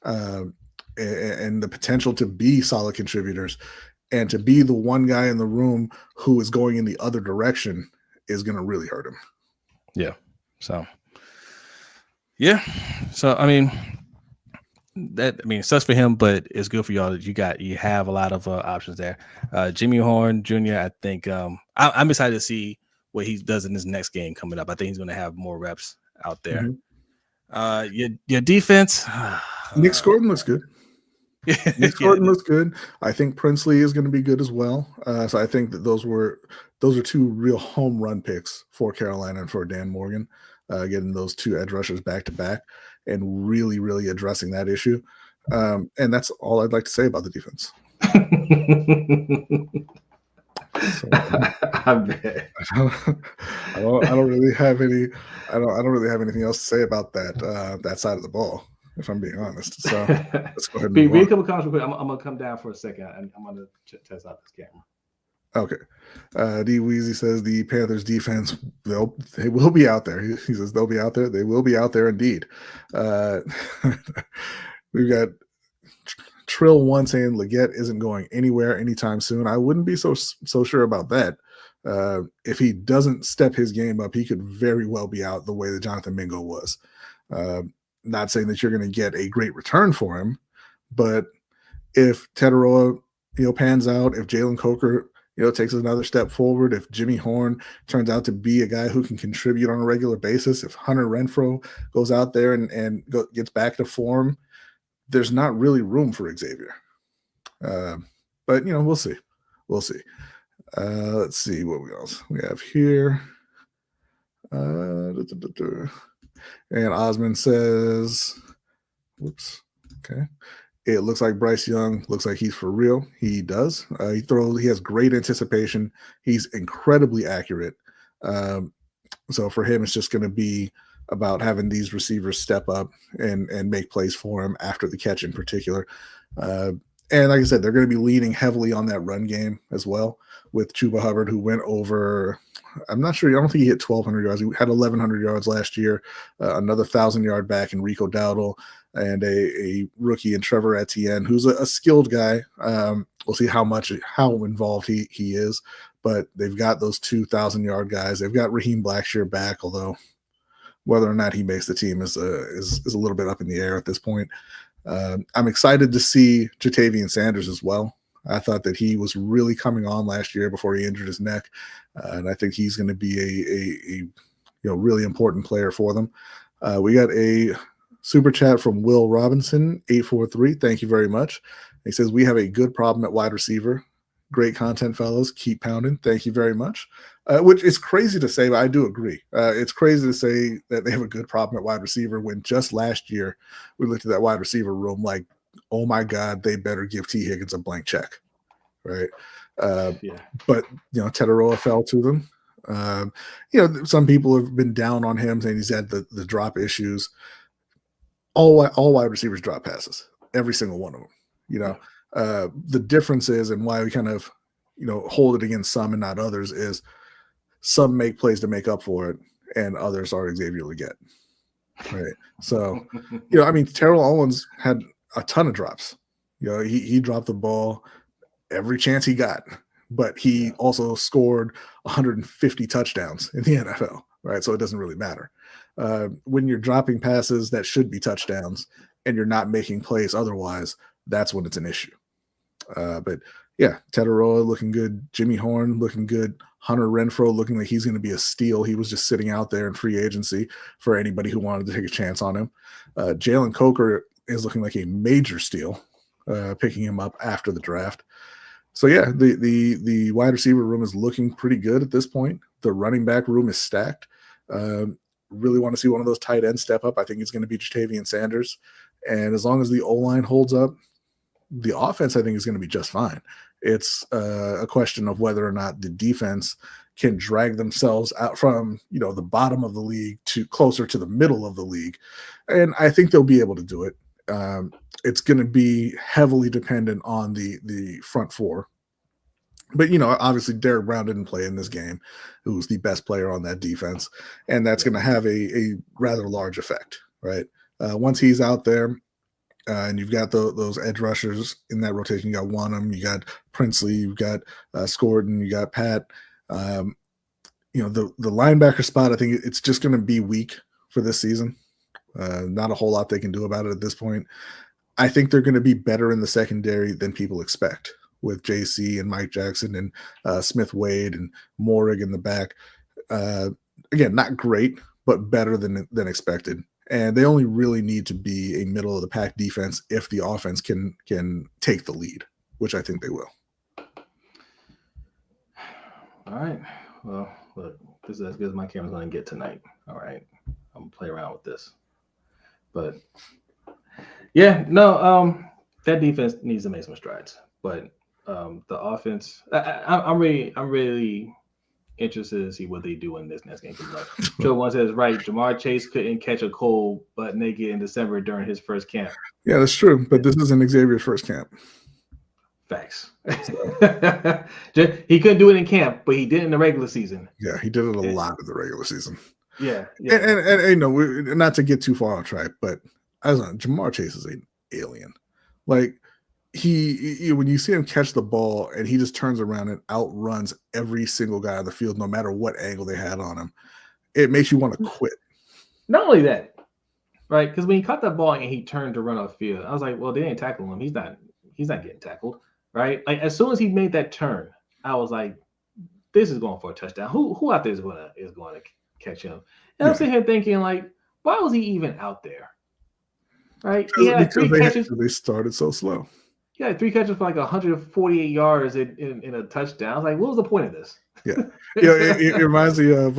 and the potential to be solid contributors, and to be the one guy in the room who is going in the other direction is going to really hurt him. Yeah. So it sucks for him, but it's good for y'all that you have a lot of options there. Jimmy Horn Jr., I think I'm excited to see what he does in his next game coming up. I think he's going to have more reps out there. Mm-hmm. Your defense, Nick Gordon looks good. Nick Gordon looks good. I think Princely is going to be good as well. So I think that those are 2 real home run picks for Carolina and for Dan Morgan, getting those 2 edge rushers back to back and really, really addressing that issue. And that's all I'd like to say about the defense. So, I don't really have any. I don't really have anything else to say about that side of the ball, if I'm being honest. So let's go ahead and read a couple comments real quick. I'm gonna come down for a second, and I'm gonna test out this camera. Okay. D Weezy says the Panthers defense, they will be out there. He says they'll be out there. They will be out there indeed. We've got Trill 1 saying Legette isn't going anywhere anytime soon. I wouldn't be so sure about that. If he doesn't step his game up, he could very well be out the way that Jonathan Mingo was. Not saying that you're going to get a great return for him, but if Tedero, pans out, if Jalen Coker, takes another step forward, if Jimmy Horn turns out to be a guy who can contribute on a regular basis, if Hunter Renfrow goes out there and gets back to form, there's not really room for Xavier. But, we'll see. We'll see. Let's see what else we have here. And Osmond says, whoops. Okay. It looks like Bryce Young looks like he's for real. He does. He has great anticipation. He's incredibly accurate. So for him, it's just going to be about having these receivers step up and make plays for him after the catch in particular. And like I said, they're going to be leaning heavily on that run game as well with Chuba Hubbard, who went over, I'm not sure, I don't think he hit 1,200 yards. He had 1,100 yards last year, another 1,000-yard back in Rico Dowdle, and a rookie in Trevor Etienne, who's a skilled guy. We'll see how involved he is, but they've got those 2,000-yard guys. They've got Raheem Blackshear back, although whether or not he makes the team is a little bit up in the air at this point. I'm excited to see Jatavian Sanders as well. I thought that he was really coming on last year before he injured his neck, and I think he's going to be a really important player for them. We got a super chat from Will Robinson, 843. Thank you very much. He says, we have a good problem at wide receiver. Great content, fellas. Keep pounding. Thank you very much. Which is crazy to say, but I do agree. It's crazy to say that they have a good problem at wide receiver when just last year we looked at that wide receiver room like, oh my God, they better give T. Higgins a blank check, right? But, Tetaroa fell to them. Some people have been down on him saying he's had the drop issues. All wide receivers drop passes, every single one of them. The difference is, and why we kind of, hold it against some and not others, is some make plays to make up for it, and others are Xavier Legette. Right. So, Terrell Owens had a ton of drops. He dropped the ball every chance he got, but he also scored 150 touchdowns in the NFL. Right. So it doesn't really matter. When you're dropping passes that should be touchdowns and you're not making plays otherwise, that's when it's an issue. But yeah, Tetaroa looking good. Jimmy Horn looking good. Hunter Renfrow looking like he's going to be a steal. He was just sitting out there in free agency for anybody who wanted to take a chance on him. Jalen Coker is looking like a major steal, picking him up after the draft. So yeah, the wide receiver room is looking pretty good at this point. The running back room is stacked. Really want to see one of those tight ends step up. I think it's going to be Jatavian Sanders. And as long as the O-line holds up, the offense, I think, is going to be just fine. It's a question of whether or not the defense can drag themselves out from, the bottom of the league to closer to the middle of the league. And I think they'll be able to do it. It's going to be heavily dependent on the front four. But, obviously Derrick Brown didn't play in this game, who was the best player on that defense. And that's going to have a rather large effect, right? Once he's out there, and you've got those edge rushers in that rotation. You got Wanham, you got Princely, you've got Scorden, you got Pat. The linebacker spot, I think it's just going to be weak for this season. Not a whole lot they can do about it at this point. I think they're going to be better in the secondary than people expect, with JC and Mike Jackson and Smith Wade and Morig in the back. Again, not great, but better than expected. And they only really need to be a middle of the pack defense if the offense can take the lead, which I think they will. All right. Well, look, this is as good as my camera's going to get tonight. All right. I'm going to play around with this. But yeah, no, that defense needs to make some strides. But the offense, I'm really interested to see what they do in this next game. Because Joe one says, right, Jamar Chase couldn't catch a cold butt naked in December during his first camp. Yeah, that's true. But this isn't Xavier's first camp. Facts. He couldn't do it in camp, but he did in the regular season. Yeah, he did it a lot in the regular season. Yeah. And not to get too far on track, but Jamar Chase is an alien. Like, he when you see him catch the ball and he just turns around and outruns every single guy on the field, no matter what angle they had on him, it makes you want to quit. Not only that, right? Because when he caught that ball and he turned to run off field, I was like, well, they didn't tackle him. He's not getting tackled, right? Like, as soon as he made that turn, I was like, this is going for a touchdown. Who out there is going to catch him? And I'm sitting here thinking, like, why was he even out there? Right? He had like 3 catches. They started so slow. He had 3 catches for like 148 yards in a touchdown. I was like, what was the point of this? Yeah. It reminds me of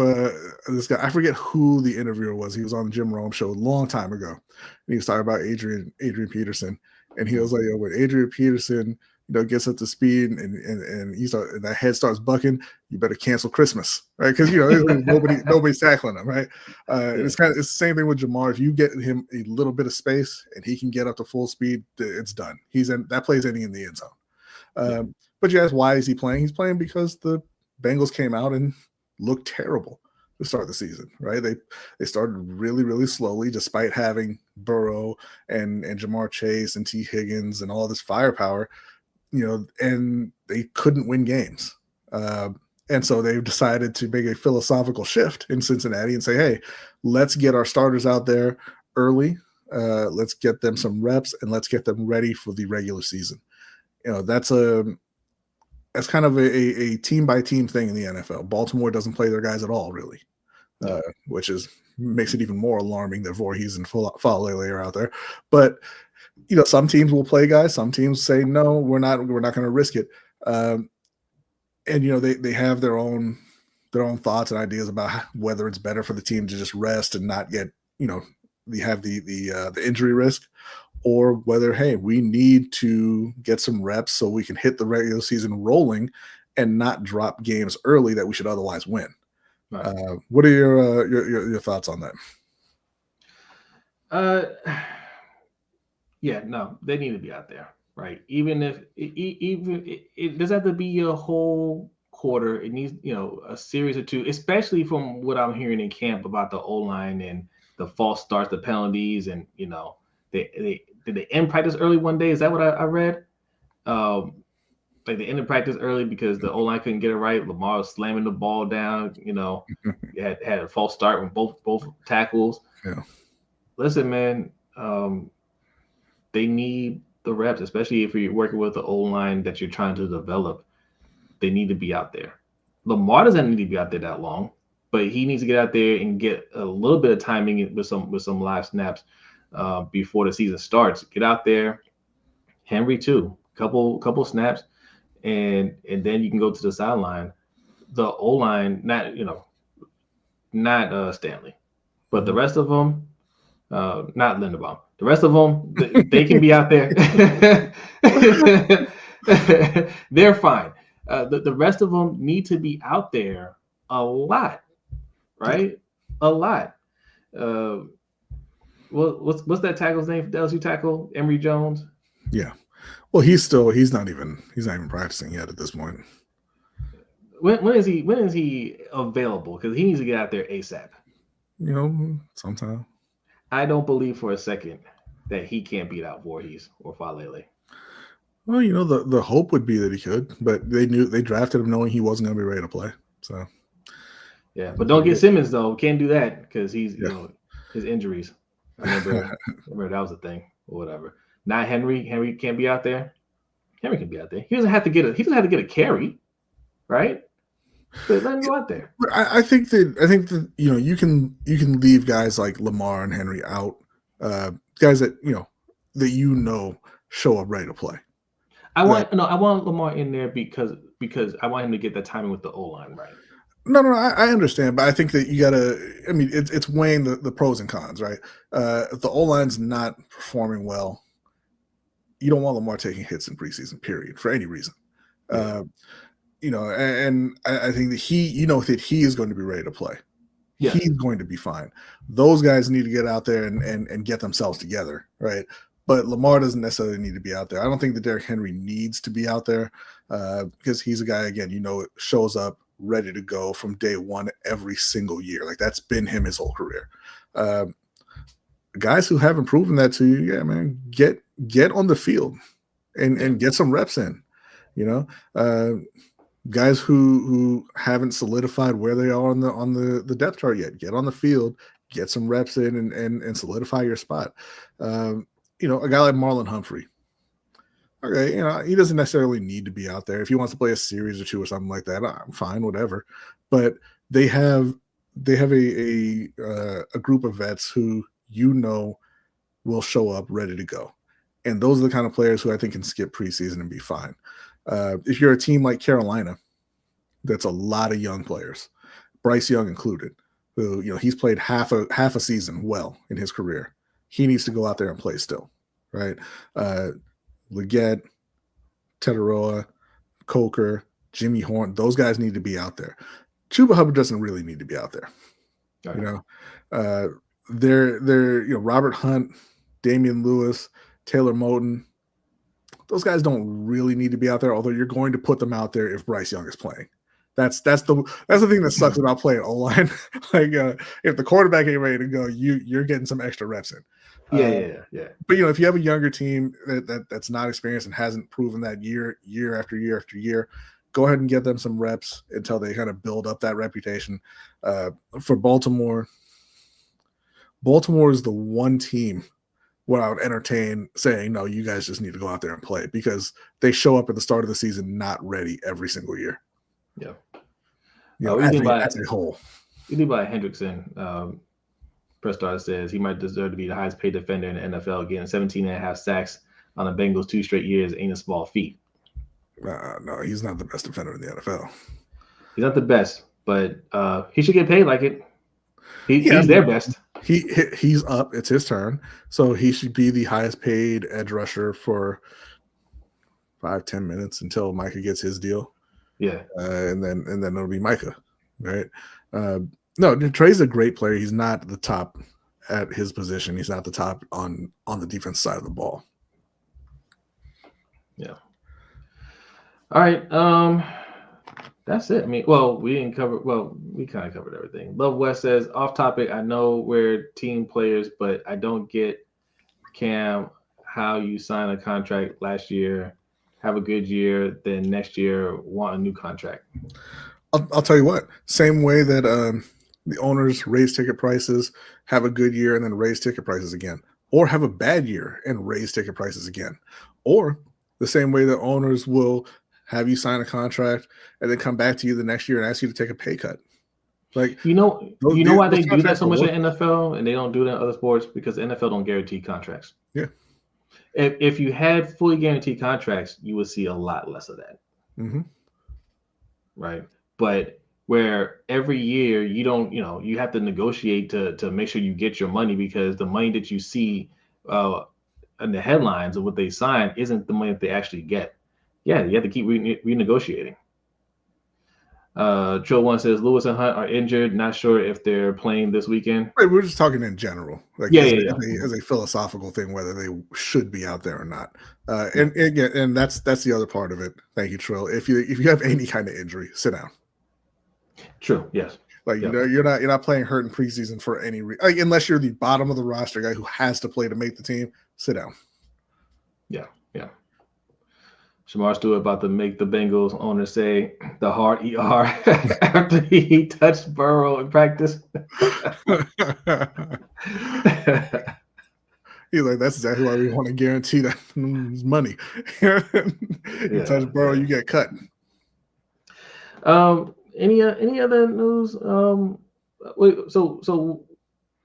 this guy. I forget who the interviewer was. He was on the Jim Rome show a long time ago. And he was talking about Adrian Peterson. And he was like, when Adrian Peterson gets up to speed and and that head starts bucking, you better cancel Christmas, right? Because nobody's tackling him, right? It's the same thing with Jamar. If you get him a little bit of space and he can get up to full speed, it's done. That play's ending in the end zone. But you ask, why is he playing? He's playing because the Bengals came out and looked terrible to start the season, right? They started really, really slowly, despite having Burrow and Jamar Chase and T. Higgins and all this firepower, and they couldn't win games. And so they've decided to make a philosophical shift in Cincinnati and say, hey, let's get our starters out there early. Let's get them some reps and let's get them ready for the regular season. That's kind of a team by team thing in the NFL. Baltimore doesn't play their guys at all, really, which makes it even more alarming that Voorhees and Falele are out there. But some teams will play guys. Some teams say no, we're not going to risk it. And they have their own thoughts and ideas about whether it's better for the team to just rest and not get the injury risk, or whether, hey, we need to get some reps so we can hit the regular season rolling and not drop games early that we should otherwise win. Right. What are your thoughts on that? No, they need to be out there, right? Even if it doesn't have to be a whole quarter. It needs, a series or two, especially from what I'm hearing in camp about the O-line and the false starts, the penalties, and did they end practice early one day? Is that what I read? Like they ended practice early because the O-line couldn't get it right. Lamar was slamming the ball down. Had a false start with both tackles. Yeah. Listen, man, they need the reps, especially if you're working with the O-line that you're trying to develop. They need to be out there. Lamar doesn't need to be out there that long, but he needs to get out there and get a little bit of timing with some live snaps before the season starts. Get out there. Henry too. Couple snaps, and then you can go to the sideline. The O-line, not Stanley, but the rest of them, not Linderbaum. The rest of them, they can be out there. They're fine. The rest of them need to be out there a lot, right? A lot. What's that tackle's name? The LSU tackle, Emory Jones. Yeah. Well, he's not even practicing yet at this point. When is he available? Because he needs to get out there ASAP. Sometime. I don't believe for a second that he can't beat out Voorhees or Falele. Well, the hope would be that he could, but they drafted him knowing he wasn't going to be ready to play. So, yeah, but don't get Simmons though. Can't do that because he's his injuries. I remember that was a thing or whatever. Not Henry. Henry can't be out there. Henry can be out there. He doesn't have to get a carry, right? But let him go out there. I think that you can leave guys like Lamar and Henry out, guys that show up ready to play. I want Lamar in there because I want him to get that timing with the O-line right. No, I understand, but I think that you gotta. I mean, it's weighing the pros and cons, right? If the O-line's not performing well, you don't want Lamar taking hits in preseason, period, for any reason. Yeah. And I think that he is going to be ready to play. Yeah. He's going to be fine. Those guys need to get out there and get themselves together, right? But Lamar doesn't necessarily need to be out there. I don't think that Derrick Henry needs to be out there because he's a guy, again, shows up ready to go from day one every single year. Like that's been him his whole career. Guys who haven't proven that to you, yeah, man, get on the field and get some reps in. Guys who haven't solidified where they are on the depth chart yet, get on the field, get some reps in and solidify your spot. A guy like Marlon Humphrey. Okay, he doesn't necessarily need to be out there. If he wants to play a series or two or something like that, I'm fine, whatever. But they have a group of vets who will show up ready to go. And those are the kind of players who I think can skip preseason and be fine. If you're a team like Carolina, that's a lot of young players, Bryce Young included, who he's played half a season well in his career. He needs to go out there and play still, right? Leggett, Tetaroa, Coker, Jimmy Horn, those guys need to be out there. Chuba Hubbard doesn't really need to be out there. Right. You know, they're Robert Hunt, Damian Lewis, Taylor Moton. Those guys don't really need to be out there, although you're going to put them out there if Bryce Young is playing. That's the thing that sucks about playing O-line. Like if the quarterback ain't ready to go, you're getting some extra reps in. Yeah. But if you have a younger team that's not experienced and hasn't proven that year after year after year, go ahead and get them some reps until they kind of build up that reputation. For Baltimore is the one team where I would entertain saying, no, you guys just need to go out there and play, because they show up at the start of the season not ready every single year. Yeah. As a whole. You think about Hendrickson. Press Star says he might deserve to be the highest paid defender in the NFL, getting 17 and a half sacks on the Bengals 2 straight years ain't a small feat. No, he's not the best defender in the NFL. He's not the best, but he should get paid like it. He's their best. He's up. It's his turn. So he should be the highest paid edge rusher for 5-10 minutes until Micah gets his deal. Yeah. And then it'll be Micah, right? No, Trey's a great player. He's not the top at his position. He's not the top on the defense side of the ball. Yeah. All right. That's it. I mean, we didn't cover. Well, we kind of covered everything. Love West says, off topic. I know we're team players, but I don't get, Cam, how you sign a contract last year, have a good year, then next year want a new contract. I'll tell you what. Same way that the owners raise ticket prices, have a good year, and then raise ticket prices again, or have a bad year and raise ticket prices again, or the same way that owners will have you sign a contract and then come back to you the next year and ask you to take a pay cut. Like why they do that so much in NFL and they don't do that in other sports? Because the NFL don't guarantee contracts. Yeah. If you had fully guaranteed contracts, you would see a lot less of that. Mm-hmm. Right. But where every year you have to negotiate to make sure you get your money, because the money that you see in the headlines of what they sign isn't the money that they actually get. Yeah, you have to keep renegotiating. Trill One says Lewis and Hunt are injured. Not sure if they're playing this weekend. Right, we're just talking in general, like as a philosophical thing, whether they should be out there or not. And that's the other part of it. Thank you, Trill. If you have any kind of injury, sit down. True. Yes. Like you're not playing hurt in preseason for any reason, like, unless you're the bottom of the roster guy who has to play to make the team. Sit down. Yeah. Shamar Stewart about to make the Bengals owner say the hard ER after he touched Burrow in practice. He's like, that's exactly why we want to guarantee that money. You touch Burrow, you get cut. Any other news? So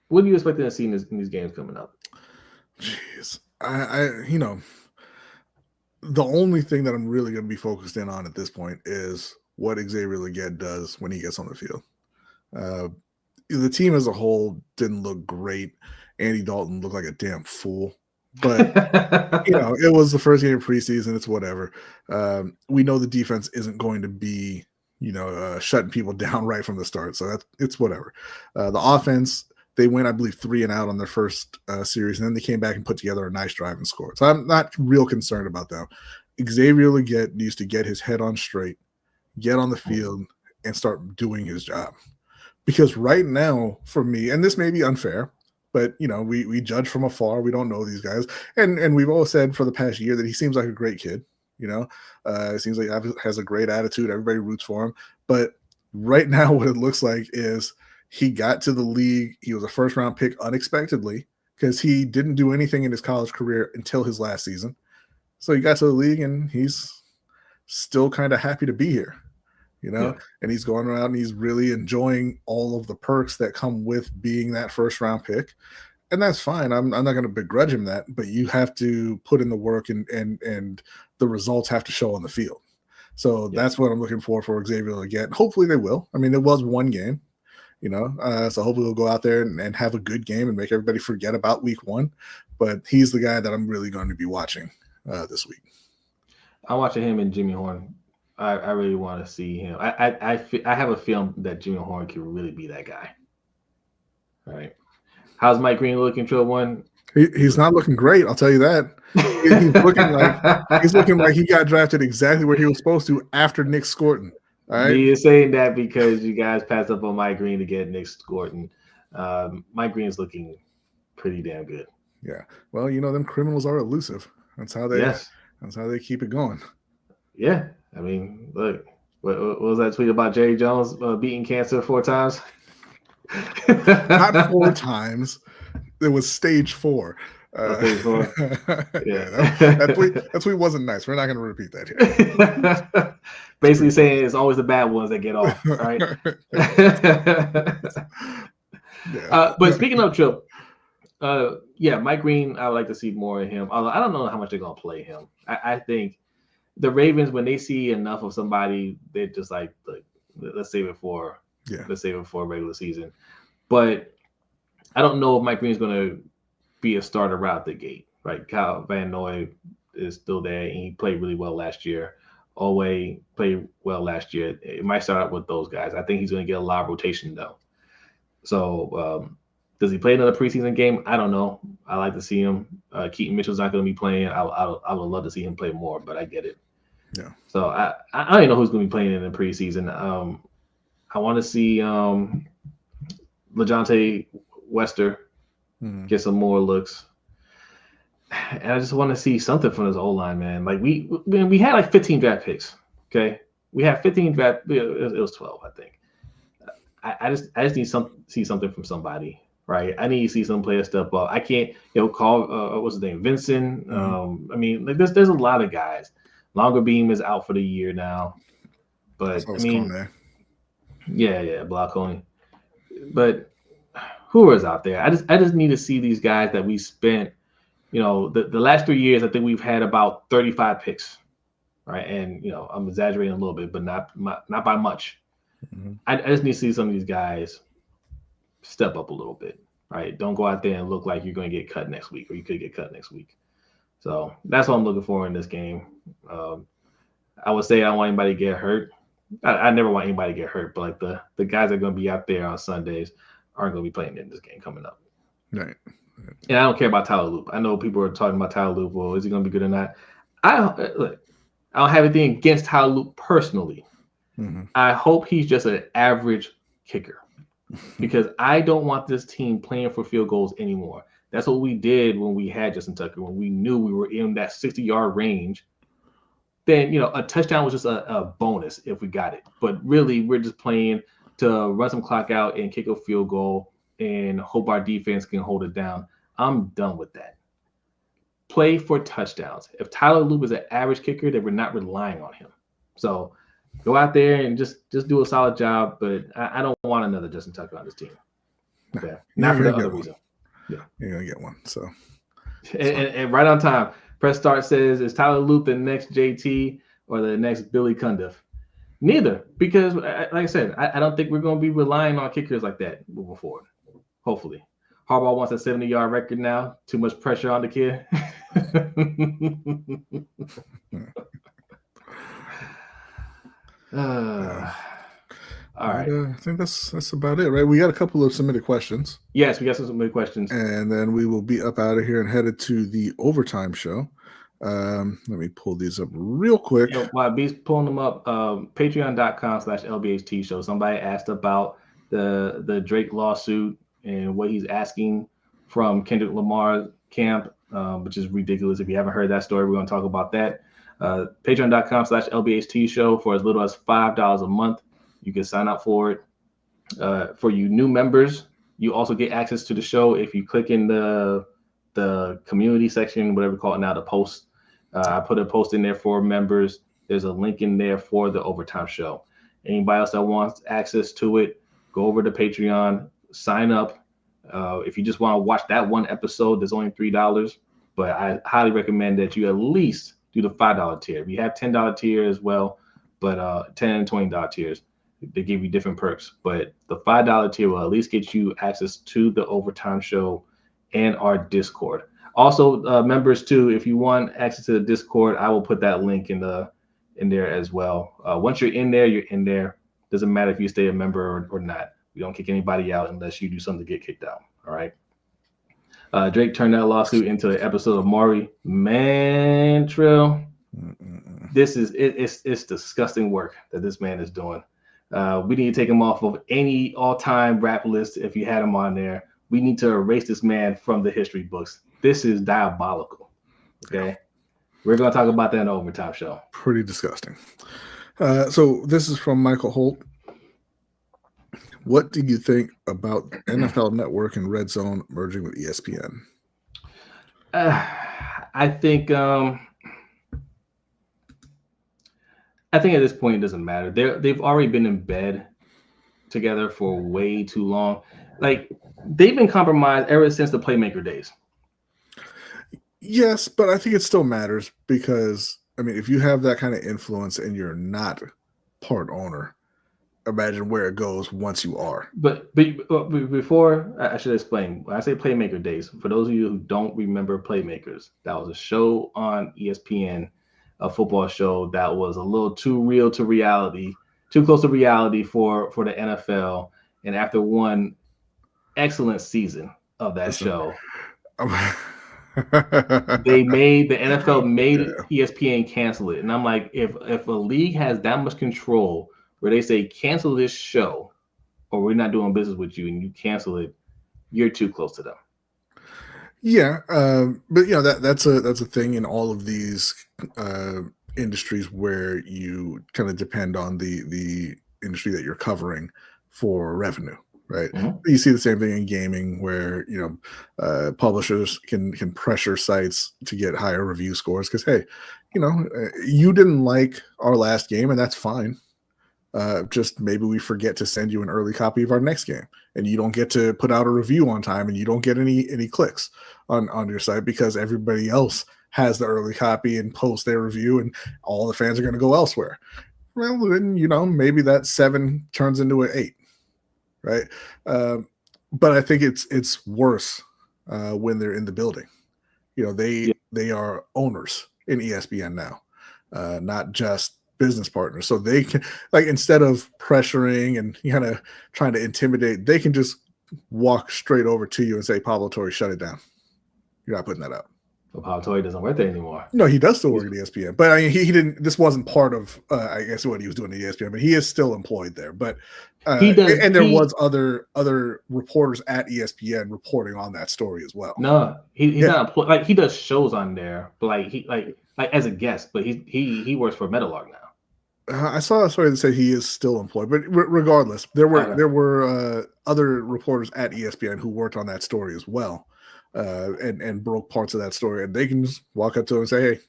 what do you expect to see in these games coming up? Jeez, I the only thing that I'm really going to be focused in on at this point is what Xavier Legette does when he gets on the field. The team as a whole didn't look great. Andy Dalton looked like a damn fool. But, it was the first game of preseason. It's whatever. We know the defense isn't going to be, shutting people down right from the start. So it's whatever. The offense, they went, I believe, 3 and out on their first series, and then they came back and put together a nice drive and scored. So I'm not real concerned about them. Xavier Legette needs to get his head on straight, get on the field, and start doing his job. Because right now, for me, and this may be unfair, but we judge from afar. We don't know these guys, and we've all said for the past year that he seems like a great kid. It seems like he has a great attitude. Everybody roots for him. But right now, what it looks like is he got to the league. He was a first-round pick unexpectedly because he didn't do anything in his college career until his last season. So he got to the league, and he's still kind of happy to be here, and he's going around and he's really enjoying all of the perks that come with being that first-round pick. And that's fine. I'm not going to begrudge him that, but you have to put in the work and the results have to show on the field. So that's what I'm looking for Xavier Legette. Hopefully they will. I mean, it was one game. So hopefully we'll go out there and have a good game and make everybody forget about week 1. But he's the guy that I'm really going to be watching this week. I'm watching him and Jimmy Horn. I really want to see him. I have a feeling that Jimmy Horn can really be that guy. All right. How's Mike Green looking, Trill One? He's not looking great. I'll tell you that. He's looking like he got drafted exactly where he was supposed to after Nick Scorton. All right. You're saying that because you guys passed up on Mike Green to get Nick Scorton. Mike Green's looking pretty damn good. Yeah. Well, them criminals are elusive. That's how they keep it going. Yeah. I mean, look, what was that tweet about Jerry Jones beating cancer 4 times? Not 4 times. It was stage 4. Stage 4. Yeah. That tweet wasn't nice. We're not going to repeat that here. Basically saying it's always the bad ones that get off, right? Yeah. But speaking of Trill, Mike Green, I would like to see more of him. Although I don't know how much they're going to play him. I think the Ravens, when they see enough of somebody, they're just like let's save it for regular season. But I don't know if Mike Green is going to be a starter right out the gate. Right, Kyle Van Noy is still there, and he played really well last year. Owe played well last year. It might start out with those guys. I think he's going to get a lot of rotation though. So does he play another preseason game? I don't know. I like to see him. Keaton Mitchell's not going to be playing. I would love to see him play more, but I get it. Yeah. So I don't even know who's going to be playing in the preseason. I want to see LeJohntay Wester get some more looks. And I just want to see something from this O-line, man. Like we had like 15 draft picks. Okay. We had 15 draft. It was 12, I think. I just need see something from somebody, right? I need to see some players step up. I can't, call what's his name, Vincent. I mean, like there's a lot of guys. Longer Beam is out for the year now, but I mean, Block Coney. But who is out there? I just need to see these guys that we spent. The last 3 years, I think we've had about 35 picks, right? And I'm exaggerating a little bit, but not by much. Mm-hmm. I just need to see some of these guys step up a little bit, right? Don't go out there and look like you're going to get cut next week, or you could get cut next week. So that's what I'm looking for in this game. I would say I don't want anybody to get hurt. I never want anybody to get hurt, but like the guys that are going to be out there on Sundays aren't going to be playing in this game coming up. Right. And I don't care about Tyler Loop. I know people are talking about Tyler Loop. Well, is he going to be good or not? I don't have anything against Tyler Loop personally. Mm-hmm. I hope he's just an average kicker because I don't want this team playing for field goals anymore. That's what we did when we had Justin Tucker, when we knew we were in that 60-yard range. Then, a touchdown was just a bonus if we got it. But really, we're just playing to run some clock out and kick a field goal and hope our defense can hold it down. I'm done with that. Play for touchdowns. If Tyler Loop is an average kicker, then we're not relying on him. So go out there and just do a solid job. But I don't want another Justin Tucker on this team. Okay. Not for the other reason. Yeah, you're gonna get one. So and right on time. Press start says, is Tyler Loop the next JT or the next Billy Cundiff? Neither, because like I said, I don't think we're going to be relying on kickers like that moving forward. Hopefully. Harbaugh wants a 70-yard record now. Too much pressure on the kid. All right. I think that's about it, right? We got a couple of submitted questions. Yes, we got some submitted questions. And then we will be up out of here and headed to the overtime show. Let me pull these up real quick. While B's pulling them up, patreon.com/LBHTShow. Somebody asked about the Drake lawsuit and what he's asking from Kendrick Lamar's camp, which is ridiculous. If you haven't heard that story, we're going to talk about that. Patreon.com/LBHTShow for as little as $5 a month. You can sign up for it. For you new members, you also get access to the show if you click in the community section, whatever we call it now, the post. I put a post in there for members. There's a link in there for the overtime show. Anybody else that wants access to it, go over to Patreon, sign up. If you just want to watch that one episode, there's only $3. But I highly recommend that you at least do the $5 tier. We have $10 tier as well, but $10 and $20 tiers. They give you different perks, but the $5 tier will at least get you access to the overtime show and our Discord. Also, members too, if you want access to the Discord, I will put that link in there as well. Once you're in there, you're in there. Doesn't matter if you stay a member or not. We don't kick anybody out unless you do something to get kicked out. All right. Drake turned that lawsuit into an episode of Maury. Man, Trill, this is it's disgusting work that this man is doing. We need to take him off of any all-time rap list if you had him on there. We need to erase this man from the history books. This is diabolical. Okay. We're going to talk about that in the Overtime Show. Pretty disgusting. So this is from Michael Holt. What do you think about NFL Network and Red Zone merging with ESPN? I think at this point it doesn't matter. They've already been in bed together for way too long. Like, they've been compromised ever since the Playmaker days. Yes, but I think it still matters because, I mean, if you have that kind of influence and you're not part owner, imagine where it goes once you are. But before, I should explain. When I say Playmaker days, for those of you who don't remember Playmakers, that was a show on ESPN, a football show that was a little too real to reality, too close to reality for the NFL. And after one excellent season of that show, the NFL made ESPN cancel it. And I'm like, if a league has that much control where they say cancel this show or we're not doing business with you and you cancel it, you're too close to them. Yeah, but you know that's a thing in all of these industries where you kind of depend on the industry that you're covering for revenue, right? Mm-hmm. You see the same thing in gaming where publishers can pressure sites to get higher review scores because, hey, you didn't like our last game and that's fine. Just maybe we forget to send you an early copy of our next game and you don't get to put out a review on time and you don't get any clicks on your site because everybody else has the early copy and post their review and all the fans are going to go elsewhere. Well, then, maybe that 7 turns into an 8, right? But I think it's worse when they're in the building. They are owners in ESPN now, not just business partners. So they can, like, instead of pressuring and kind of trying to intimidate, they can just walk straight over to you and say, Pablo Torre, shut it down. You're not putting that up. Well, Pablo Torre doesn't work there anymore. No, he does still work at ESPN. But I mean, he didn't, this wasn't part of, I guess, what he was doing at ESPN, but he is still employed there. But he does, and there was other reporters at ESPN reporting on that story as well. No, he's not employed. Like, he does shows on there, but like as a guest, but he works for Metalark now. I saw a story that said he is still employed, but regardless, there were other reporters at ESPN who worked on that story as well, and broke parts of that story, and they can just walk up to him and say, "Hey,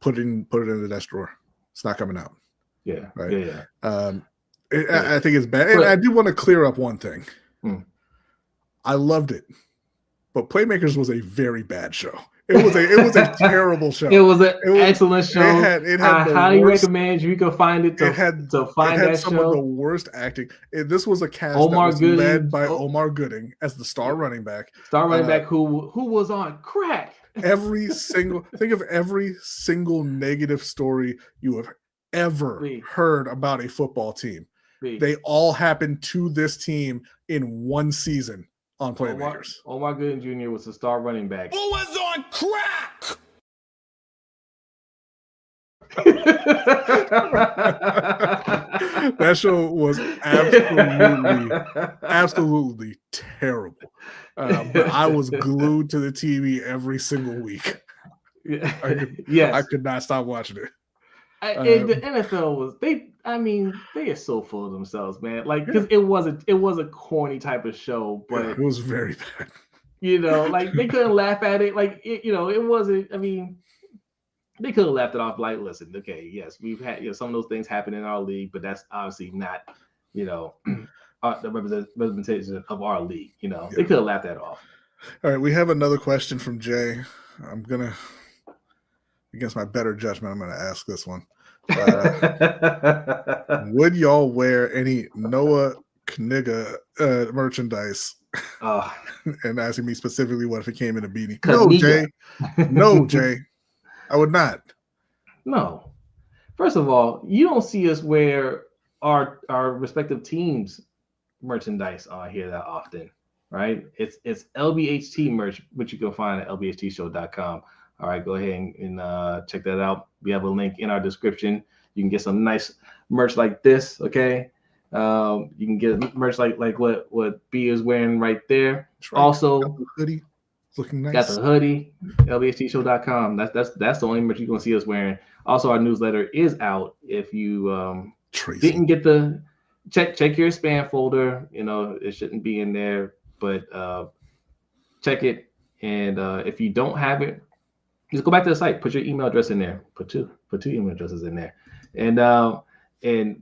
put it in the desk drawer. It's not coming out." Yeah, right. Yeah. I think it's bad, and I do want to clear up one thing. I loved it, but Playmakers was a very bad show. It was a terrible show. It was an excellent show. It had I highly recommend you can find it to find that some show. of the worst acting. This was a cast that was led by Omar Gooding as the star running back. Who was on crack. Think of every single negative story you have ever heard about a football team. They all happened to this team in one season. On Playmakers. Omar Gooding Jr. was the star running back. Who was on crack? That show was absolutely terrible. But I was glued to the TV every single week. I could not stop watching it. The NFL was they are so full of themselves, man. Like, because it was a corny type of show, but it was very bad. Like, they couldn't laugh at it. Like, it wasn't. I mean, they could have laughed it off. Like, listen, okay, yes, we've had some of those things happen in our league, but that's obviously not the representation of our league. They could have laughed that off. All right, we have another question from Jay. I'm gonna. Against my better judgment, I'm going to ask this one. Would y'all wear any Noah Kniga merchandise and asking me specifically what if it came in a beanie. Kaniga. No, Jay, I would not. No. First of all, you don't see us wear our respective teams' merchandise on here that often, right? It's LBHT merch, which you can find at LBHTShow.com. All right, go ahead and check that out. We have a link in our description. You can get some nice merch like this, okay? You can get merch like what B is wearing right there. Right. Also, got the hoodie. It's looking nice. Got the hoodie, LBHTShow.com. That's the only merch you're gonna see us wearing. Also, our newsletter is out. If you didn't get the check your spam folder, it shouldn't be in there, but check it. And if you don't have it, just go back to the site, put your email address in there, put two email addresses in there, and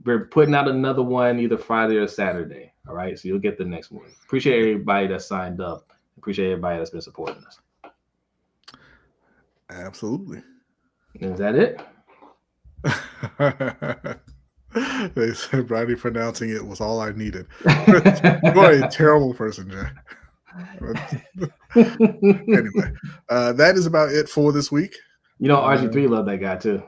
we're putting out another one either Friday or Saturday. All right, so you'll get the next one. Appreciate everybody that signed up. Appreciate everybody that's been supporting us. Absolutely. Is that it? They said Brodny pronouncing it was all I needed. You're a terrible person, Jay. Anyway, that is about it for this week. RG3 loved that guy too.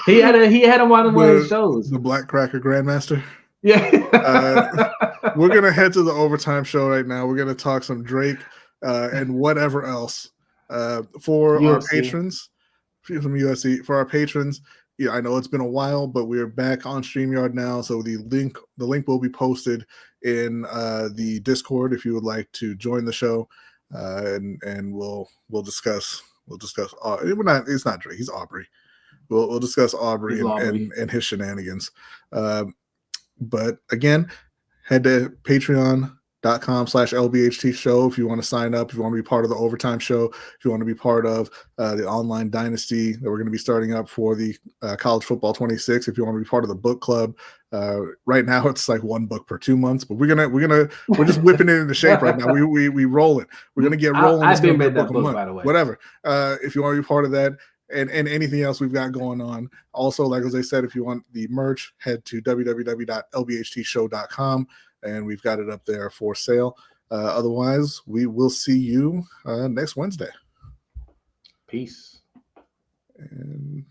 He had him on one of his shows. The Black Cracker Grandmaster. Yeah. We're gonna head to the overtime show right now. We're gonna talk some Drake and whatever else. For UFC. Our patrons, some UFC. For our patrons, I know it's been a while, but we're back on StreamYard now. So the link will be posted in the Discord if you would like to join the show, and we'll discuss. It's not Drake. He's Aubrey. We'll discuss Aubrey and his shenanigans. But again, head to patreon.com/LBHTShow if you want to sign up, if you want to be part of the overtime show, if you want to be part of the online dynasty that we're going to be starting up for the College Football 26. If you want to be part of the book club, right now it's like one book per 2 months, but we're just whipping it into shape right now. We roll it. We're gonna get rolling. I've been read that book, by the way. Whatever. If you want to be part of that. And anything else we've got going on. Also, like as I said, if you want the merch, head to www.lbhtshow.com, and we've got it up there for sale. Otherwise, we will see you next Wednesday. Peace. And